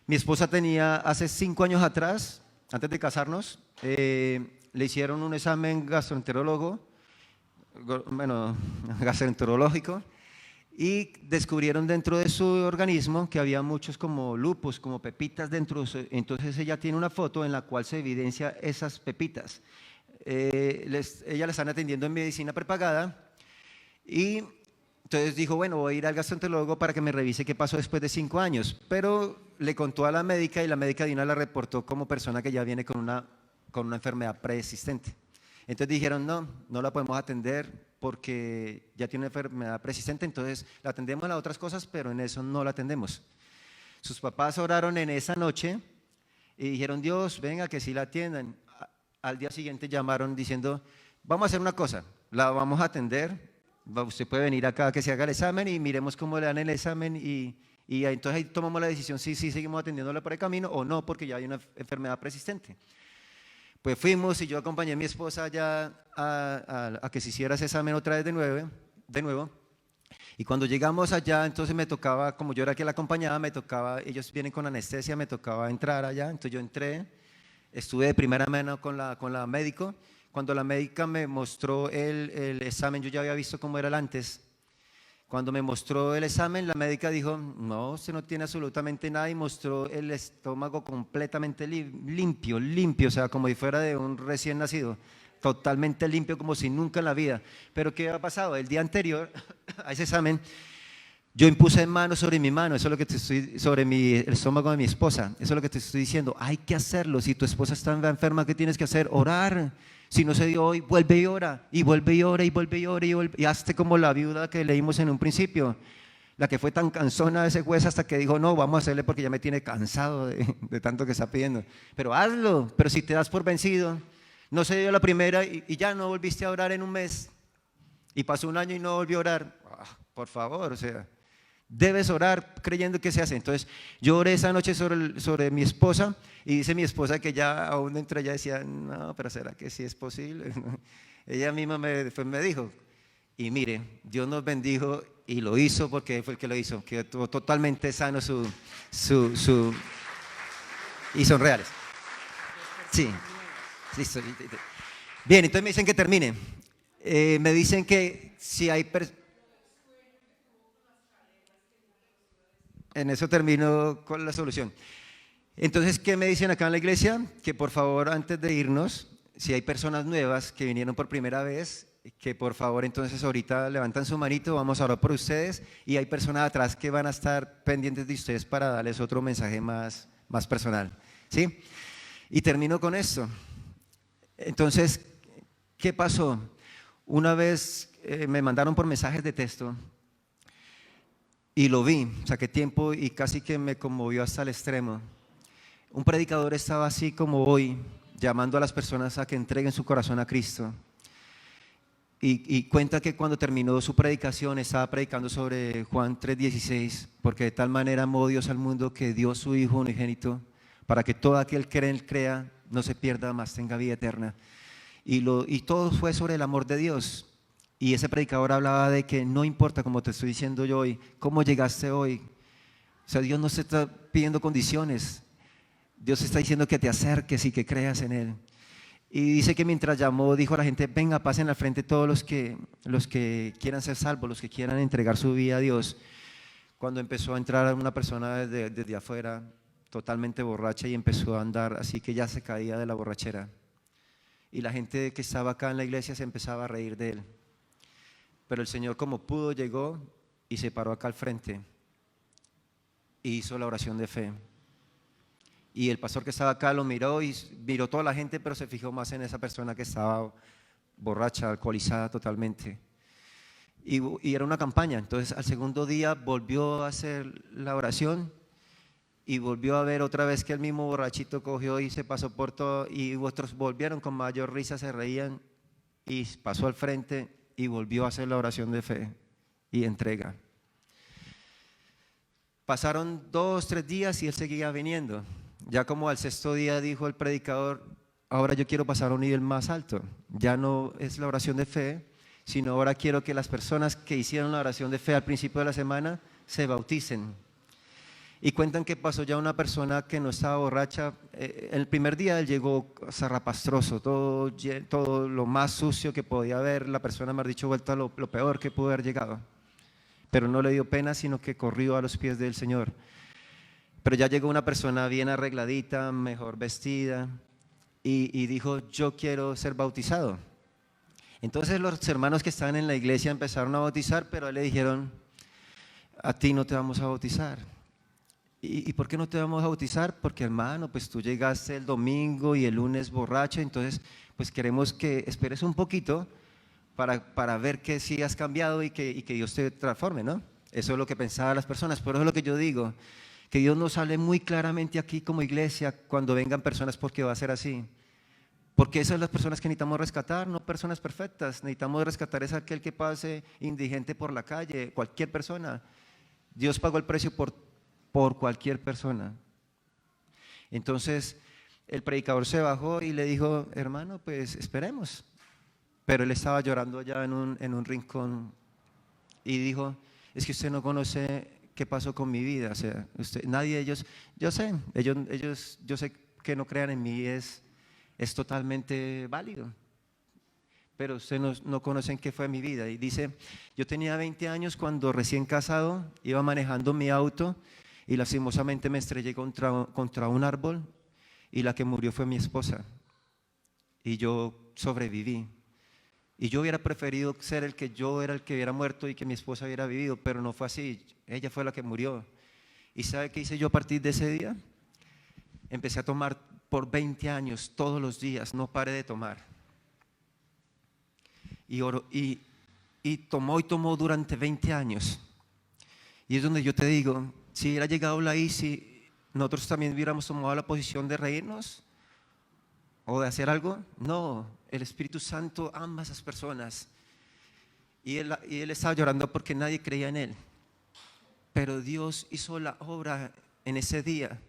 S2: Mi esposa tenía hace 5 años atrás, antes de casarnos, le hicieron un examen gastroenterólogo, gastroenterológico, y descubrieron dentro de su organismo que había muchos como lupus, como pepitas dentro. Entonces ella tiene una foto en la cual se evidencia esas pepitas. Ella la están atendiendo en medicina prepagada y entonces dijo, bueno, voy a ir al gastroenterólogo para que me revise qué pasó después de 5 años. Pero le contó a la médica y la médica de una la reportó como persona que ya viene con una enfermedad preexistente. Entonces dijeron, no la podemos atender, porque ya tiene una enfermedad persistente, entonces la atendemos en las otras cosas, pero en eso no la atendemos. Sus papás oraron en esa noche y dijeron, Dios, venga, que sí la atiendan. Al día siguiente llamaron diciendo, vamos a hacer una cosa, la vamos a atender, usted puede venir acá que se haga el examen y miremos cómo le dan el examen y entonces ahí tomamos la decisión si seguimos atendiéndola por el camino o no, porque ya hay una enfermedad persistente. Pues fuimos y yo acompañé a mi esposa ya a que se hiciera ese examen otra vez de nuevo. Y cuando llegamos allá, entonces me tocaba, como yo era quien la acompañaba, me tocaba, ellos vienen con anestesia, me tocaba entrar allá, entonces yo entré, estuve de primera mano con la médico. Cuando la médica me mostró el examen, yo ya había visto cómo era el antes. Cuando me mostró el examen, la médica dijo, no, usted no tiene absolutamente nada, y mostró el estómago completamente limpio, o sea, como si fuera de un recién nacido, totalmente limpio, como si nunca en la vida. Pero ¿qué había pasado? El día anterior a ese examen, yo impuse mano sobre mi mano, eso es lo que te estoy, sobre el estómago de mi esposa, eso es lo que te estoy diciendo, hay que hacerlo. Si tu esposa está enferma, ¿qué tienes que hacer? Orar. Si no se dio hoy, vuelve y ora, y vuelve y ora, y vuelve y ora, y hazte como la viuda que leímos en un principio, la que fue tan cansona de ese juez hasta que dijo, no, vamos a hacerle porque ya me tiene cansado de tanto que está pidiendo. Pero hazlo, pero si te das por vencido, no se dio la primera y ya no volviste a orar en un mes, y pasó un año y no volvió a orar, por favor, o sea, debes orar creyendo que se hace. Entonces yo oré esa noche sobre mi esposa y dice mi esposa que ya aún dentro ella decía, no, pero ¿será que sí es posible? Ella misma me dijo, y mire, Dios nos bendijo y lo hizo porque fue el que lo hizo, quedó totalmente sano y son reales. Sí. Bien, entonces me dicen que termine. Me dicen que si hay en eso termino con la solución. Entonces, ¿qué me dicen acá en la iglesia? Que por favor, antes de irnos, si hay personas nuevas que vinieron por primera vez, que por favor entonces ahorita levantan su manito, vamos a orar por ustedes, y hay personas atrás que van a estar pendientes de ustedes para darles otro mensaje más personal, ¿sí? Y termino con esto. Entonces, ¿qué pasó? Una vez me mandaron por mensajes de texto y lo vi, saqué tiempo y casi que me conmovió hasta el extremo. Un predicador estaba así como hoy, llamando a las personas a que entreguen su corazón a Cristo. Y cuenta que cuando terminó su predicación estaba predicando sobre Juan 3:16, porque de tal manera amó Dios al mundo que dio su Hijo unigénito, para que todo aquel que en él crea no se pierda, mas tenga vida eterna. Y todo fue sobre el amor de Dios. Y ese predicador hablaba de que no importa, como te estoy diciendo yo hoy, cómo llegaste hoy. O sea, Dios no se está pidiendo condiciones. Dios está diciendo que te acerques y que creas en Él. Y dice que mientras llamó, dijo a la gente, venga, pasen al frente todos los que quieran ser salvos, los que quieran entregar su vida a Dios. Cuando empezó a entrar una persona desde afuera, totalmente borracha, y empezó a andar así que ya se caía de la borrachera. Y la gente que estaba acá en la iglesia se empezaba a reír de él. Pero el Señor, como pudo, llegó y se paró acá al frente y hizo la oración de fe. Y el pastor que estaba acá lo miró y miró toda la gente, pero se fijó más en esa persona que estaba borracha, alcoholizada totalmente. Y era una campaña. Entonces al segundo día volvió a hacer la oración y volvió a ver otra vez que el mismo borrachito cogió y se pasó por todo, y otros volvieron con mayor risa, se reían, y pasó al frente y volvió a hacer la oración de fe y entrega. Pasaron 2, 3 días y él seguía viniendo. Ya como al sexto día dijo el predicador, ahora yo quiero pasar a un nivel más alto. Ya no es la oración de fe, sino ahora quiero que las personas que hicieron la oración de fe al principio de la semana se bauticen. Y cuentan que pasó ya una persona que no estaba borracha. El primer día él llegó zarrapastroso, todo lo más sucio que podía haber, la persona, me ha dicho, vuelta a lo peor que pudo haber llegado. Pero no le dio pena, sino que corrió a los pies del Señor. Pero ya llegó una persona bien arregladita, mejor vestida, y dijo, yo quiero ser bautizado. Entonces los hermanos que estaban en la iglesia empezaron a bautizar, pero a él le dijeron, a ti no te vamos a bautizar. ¿Y por qué no te vamos a bautizar? Porque hermano, pues tú llegaste el domingo y el lunes borracho, entonces pues queremos que esperes un poquito para ver que sí has cambiado y que Dios te transforme, ¿no? Eso es lo que pensaban las personas, pero eso es lo que yo digo, que Dios nos hable muy claramente aquí como iglesia cuando vengan personas, porque va a ser así. Porque esas son las personas que necesitamos rescatar, no personas perfectas. Necesitamos rescatar es aquel que pase indigente por la calle, cualquier persona. Dios pagó el precio por cualquier persona. Entonces el predicador se bajó y le dijo: hermano, pues esperemos. Pero él estaba llorando allá en un rincón y dijo: es que usted no conoce qué pasó con mi vida. O sea, nadie de ellos, yo sé, yo sé que no crean en mí es totalmente válido, pero ustedes no conocen qué fue mi vida. Y dice: yo tenía 20 años cuando recién casado, iba manejando mi auto y lastimosamente me estrellé contra un árbol y la que murió fue mi esposa y yo sobreviví. Y yo hubiera preferido ser el que yo era el que hubiera muerto y que mi esposa hubiera vivido, pero no fue así, ella fue la que murió. ¿Y sabe qué hice yo a partir de ese día? Empecé a tomar por 20 años, todos los días, no paré de tomar. Y tomó durante 20 años. Y es donde yo te digo, si hubiera llegado la ICI, nosotros también hubiéramos tomado la posición de reírnos o de hacer algo. No, el Espíritu Santo ama a esas personas. Y él estaba llorando porque nadie creía en él. Pero Dios hizo la obra en ese día.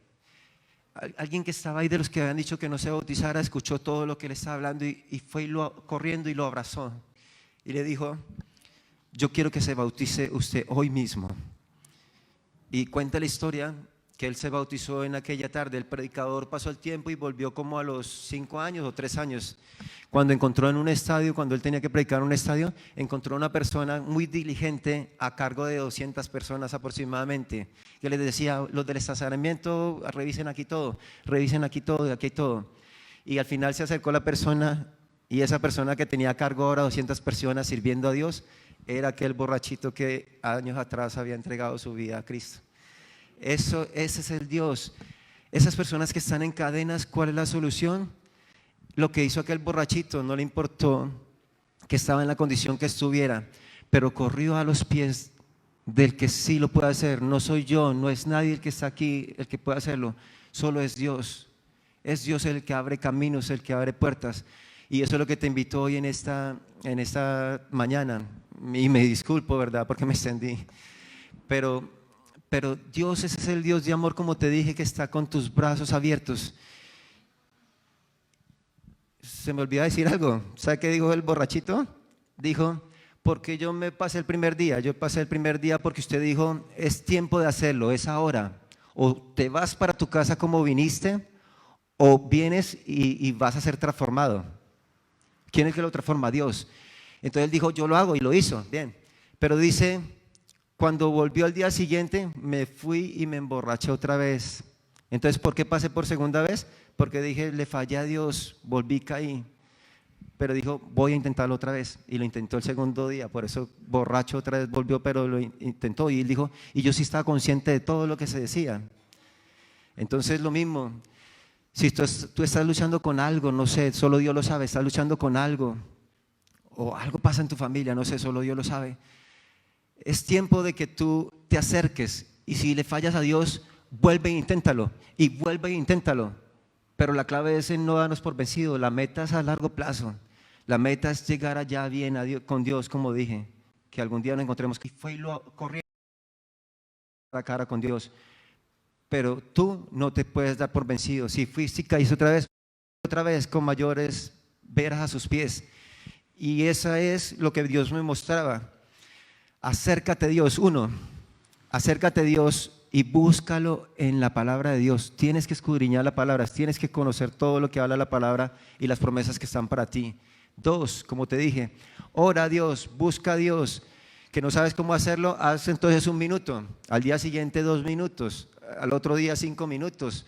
S2: Alguien que estaba ahí de los que habían dicho que no se bautizara, escuchó todo lo que él estaba hablando y fue corriendo y lo abrazó. Y le dijo: yo quiero que se bautice usted hoy mismo. Y cuenta la historia que él se bautizó en aquella tarde. El predicador pasó el tiempo y volvió como a los 5 años o 3 años. Cuando encontró en un estadio, cuando él tenía que predicar en un estadio, encontró una persona muy diligente a cargo de 200 personas aproximadamente, que les decía: los del estacionamiento, revisen aquí todo, aquí hay todo. Y al final se acercó la persona, y esa persona que tenía a cargo ahora 200 personas sirviendo a Dios, era aquel borrachito que años atrás había entregado su vida a Cristo. Ese es el Dios. Esas personas que están en cadenas, ¿cuál es la solución? Lo que hizo aquel borrachito, no le importó que estaba en la condición que estuviera, pero corrió a los pies del que sí lo puede hacer. No soy yo, no es nadie el que está aquí el que puede hacerlo, solo es Dios. Es Dios el que abre caminos, el que abre puertas. Y eso es lo que te invito hoy en esta mañana. Y me disculpo, ¿verdad?, porque me extendí. Pero Dios, ese es el Dios de amor, como te dije, que está con tus brazos abiertos. Se me olvidó decir algo. ¿Sabe qué dijo el borrachito? Dijo: porque yo me pasé el primer día. Yo pasé el primer día porque usted dijo: es tiempo de hacerlo, es ahora. O te vas para tu casa como viniste, o vienes y vas a ser transformado. ¿Quién es el que lo transforma? Dios. Entonces él dijo: yo lo hago, y lo hizo. Bien. Pero dice: cuando volvió al día siguiente, me fui y me emborraché otra vez. Entonces, ¿por qué pasé por segunda vez? Porque dije: le fallé a Dios, volví, caí. Pero dijo: voy a intentarlo otra vez. Y lo intentó el segundo día, por eso borracho otra vez volvió, pero lo intentó. Y él dijo: y yo sí estaba consciente de todo lo que se decía. Entonces lo mismo, si tú estás luchando con algo, no sé, solo Dios lo sabe, estás luchando con algo, o algo pasa en tu familia, no sé, solo Dios lo sabe. Es tiempo de que tú te acerques, y si le fallas a Dios, vuelve e inténtalo, y vuelve e inténtalo. Pero la clave es en no darnos por vencido. La meta es a largo plazo. La meta es llegar allá bien a Dios, con Dios, como dije, que algún día nos encontremos. Y fue y lo corriendo a la cara con Dios. Pero tú no te puedes dar por vencido. Si fuiste y caíste otra vez con mayores veras a sus pies. Y esa es lo que Dios me mostraba. Acércate a Dios. Acércate a Dios y búscalo en la palabra de Dios. Tienes que escudriñar la palabra, tienes que conocer todo lo que habla la palabra y las promesas que están para ti. 2, como te dije, ora a Dios, busca a Dios. Que no sabes cómo hacerlo, haz entonces 1 minuto, al día siguiente 2 minutos, al otro día 5 minutos.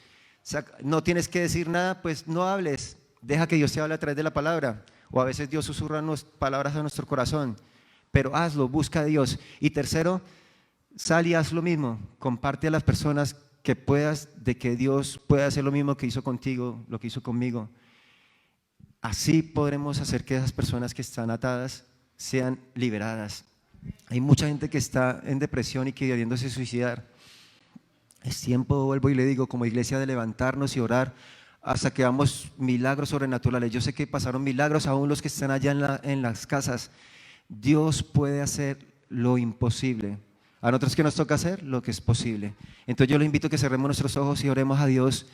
S2: No tienes que decir nada, pues no hables, deja que Dios te hable a través de la palabra. O a veces Dios susurra palabras a nuestro corazón, pero hazlo, busca a Dios. Y 3, sal y haz lo mismo, comparte a las personas que puedas, de que Dios puede hacer lo mismo que hizo contigo, lo que hizo conmigo. Así podremos hacer que esas personas que están atadas sean liberadas. Hay mucha gente que está en depresión y queriéndose suicidar. Es tiempo, vuelvo y le digo, como iglesia, de levantarnos y orar hasta que veamos milagros sobrenaturales. Yo sé que pasaron milagros, aún los que están allá en las casas. Dios puede hacer lo imposible. A nosotros, ¿qué nos toca hacer? Lo que es posible. Entonces yo le invito a que cerremos nuestros ojos y oremos a Dios.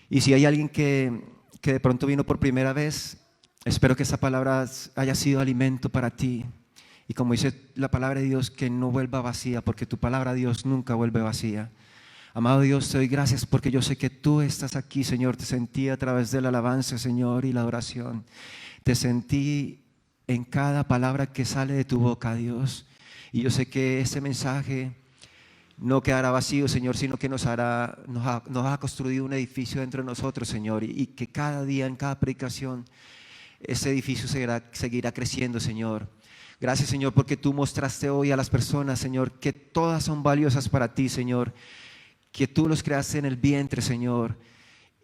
S2: Y si hay alguien que de pronto vino por primera vez, espero que esa palabra haya sido alimento para ti. Y como dice la palabra de Dios, que no vuelva vacía, porque tu palabra, Dios, nunca vuelve vacía. Amado Dios, te doy gracias porque yo sé que tú estás aquí, Señor. Te sentí a través de la alabanza, Señor, y la oración. Te sentí en cada palabra que sale de tu boca, Dios. Y yo sé que ese mensaje no quedará vacío, Señor, sino que nos ha construido un edificio dentro de nosotros, Señor. Y que cada día, en cada predicación, ese edificio seguirá creciendo, Señor. Gracias, Señor, porque tú mostraste hoy a las personas, Señor, que todas son valiosas para ti, Señor. Que tú los creaste en el vientre, Señor,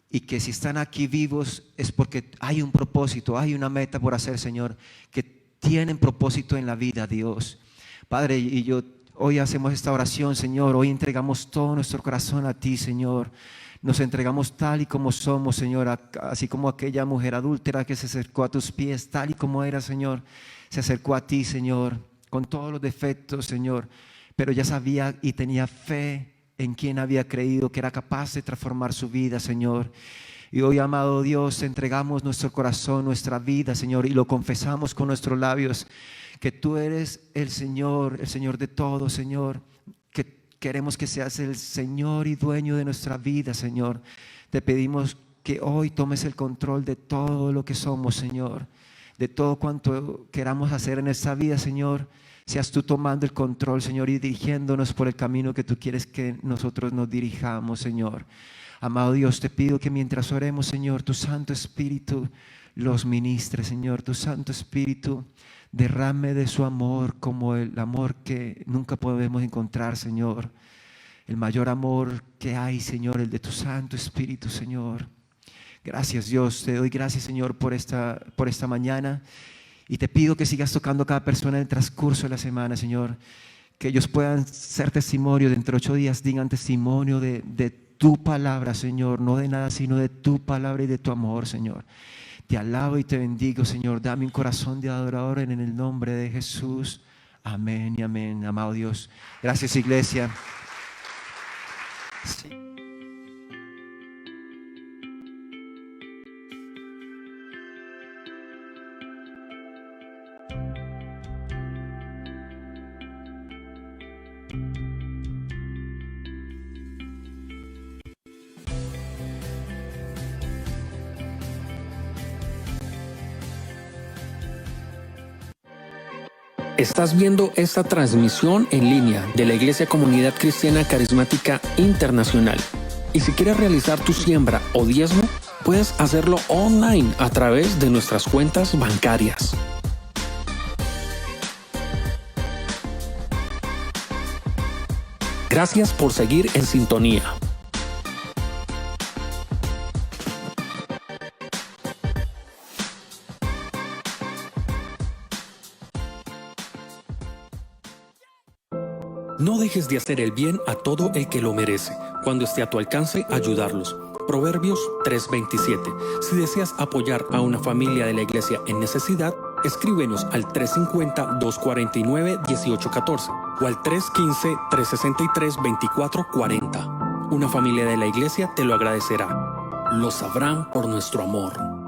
S2: y que si están aquí vivos es porque hay un propósito, hay una meta por hacer, Señor, que tienen propósito en la vida, Dios. Padre, y yo hoy hacemos esta oración, Señor. Hoy entregamos todo nuestro corazón a ti, Señor. Nos entregamos tal y como somos, Señor, así como aquella mujer adúltera que se acercó a tus pies, tal y como era, Señor, se acercó a ti, Señor, con todos los defectos, Señor, pero ya sabía y tenía fe en quien había creído que era capaz de transformar su vida, Señor. Y hoy, amado Dios, entregamos nuestro corazón, nuestra vida, Señor, y lo confesamos con nuestros labios, que tú eres el Señor de todo, Señor, que queremos que seas el Señor y dueño de nuestra vida, Señor. Te pedimos que hoy tomes el control de todo lo que somos, Señor, de todo cuanto queramos hacer en esta vida, Señor. Seas tú tomando el control, Señor, y dirigiéndonos por el camino que tú quieres que nosotros nos dirijamos, Señor. Amado Dios, te pido que mientras oremos, Señor, tu Santo Espíritu los ministre, Señor. Tu Santo Espíritu derrame de su amor, como el amor que nunca podemos encontrar, Señor. El mayor amor que hay, Señor, el de tu Santo Espíritu, Señor. Gracias, Dios. Te doy gracias, Señor, por esta mañana. Y te pido que sigas tocando a cada persona en el transcurso de la semana, Señor. Que ellos puedan ser testimonio, dentro de 8 días digan testimonio de tu palabra, Señor. No de nada, sino de tu palabra y de tu amor, Señor. Te alabo y te bendigo, Señor. Dame un corazón de adorador en el nombre de Jesús. Amén y amén, amado Dios. Gracias, iglesia. Sí.
S1: Estás viendo esta transmisión en línea de la Iglesia Comunidad Cristiana Carismática Internacional. Y si quieres realizar tu siembra o diezmo, puedes hacerlo online a través de nuestras cuentas bancarias. Gracias por seguir en sintonía. No dejes de hacer el bien a todo el que lo merece, cuando esté a tu alcance ayudarlos. Proverbios 3:27. Si deseas apoyar a una familia de la iglesia en necesidad, escríbenos al 350-249-1814 o al 315-363-2440. Una familia de la iglesia te lo agradecerá. Lo sabrán por nuestro amor.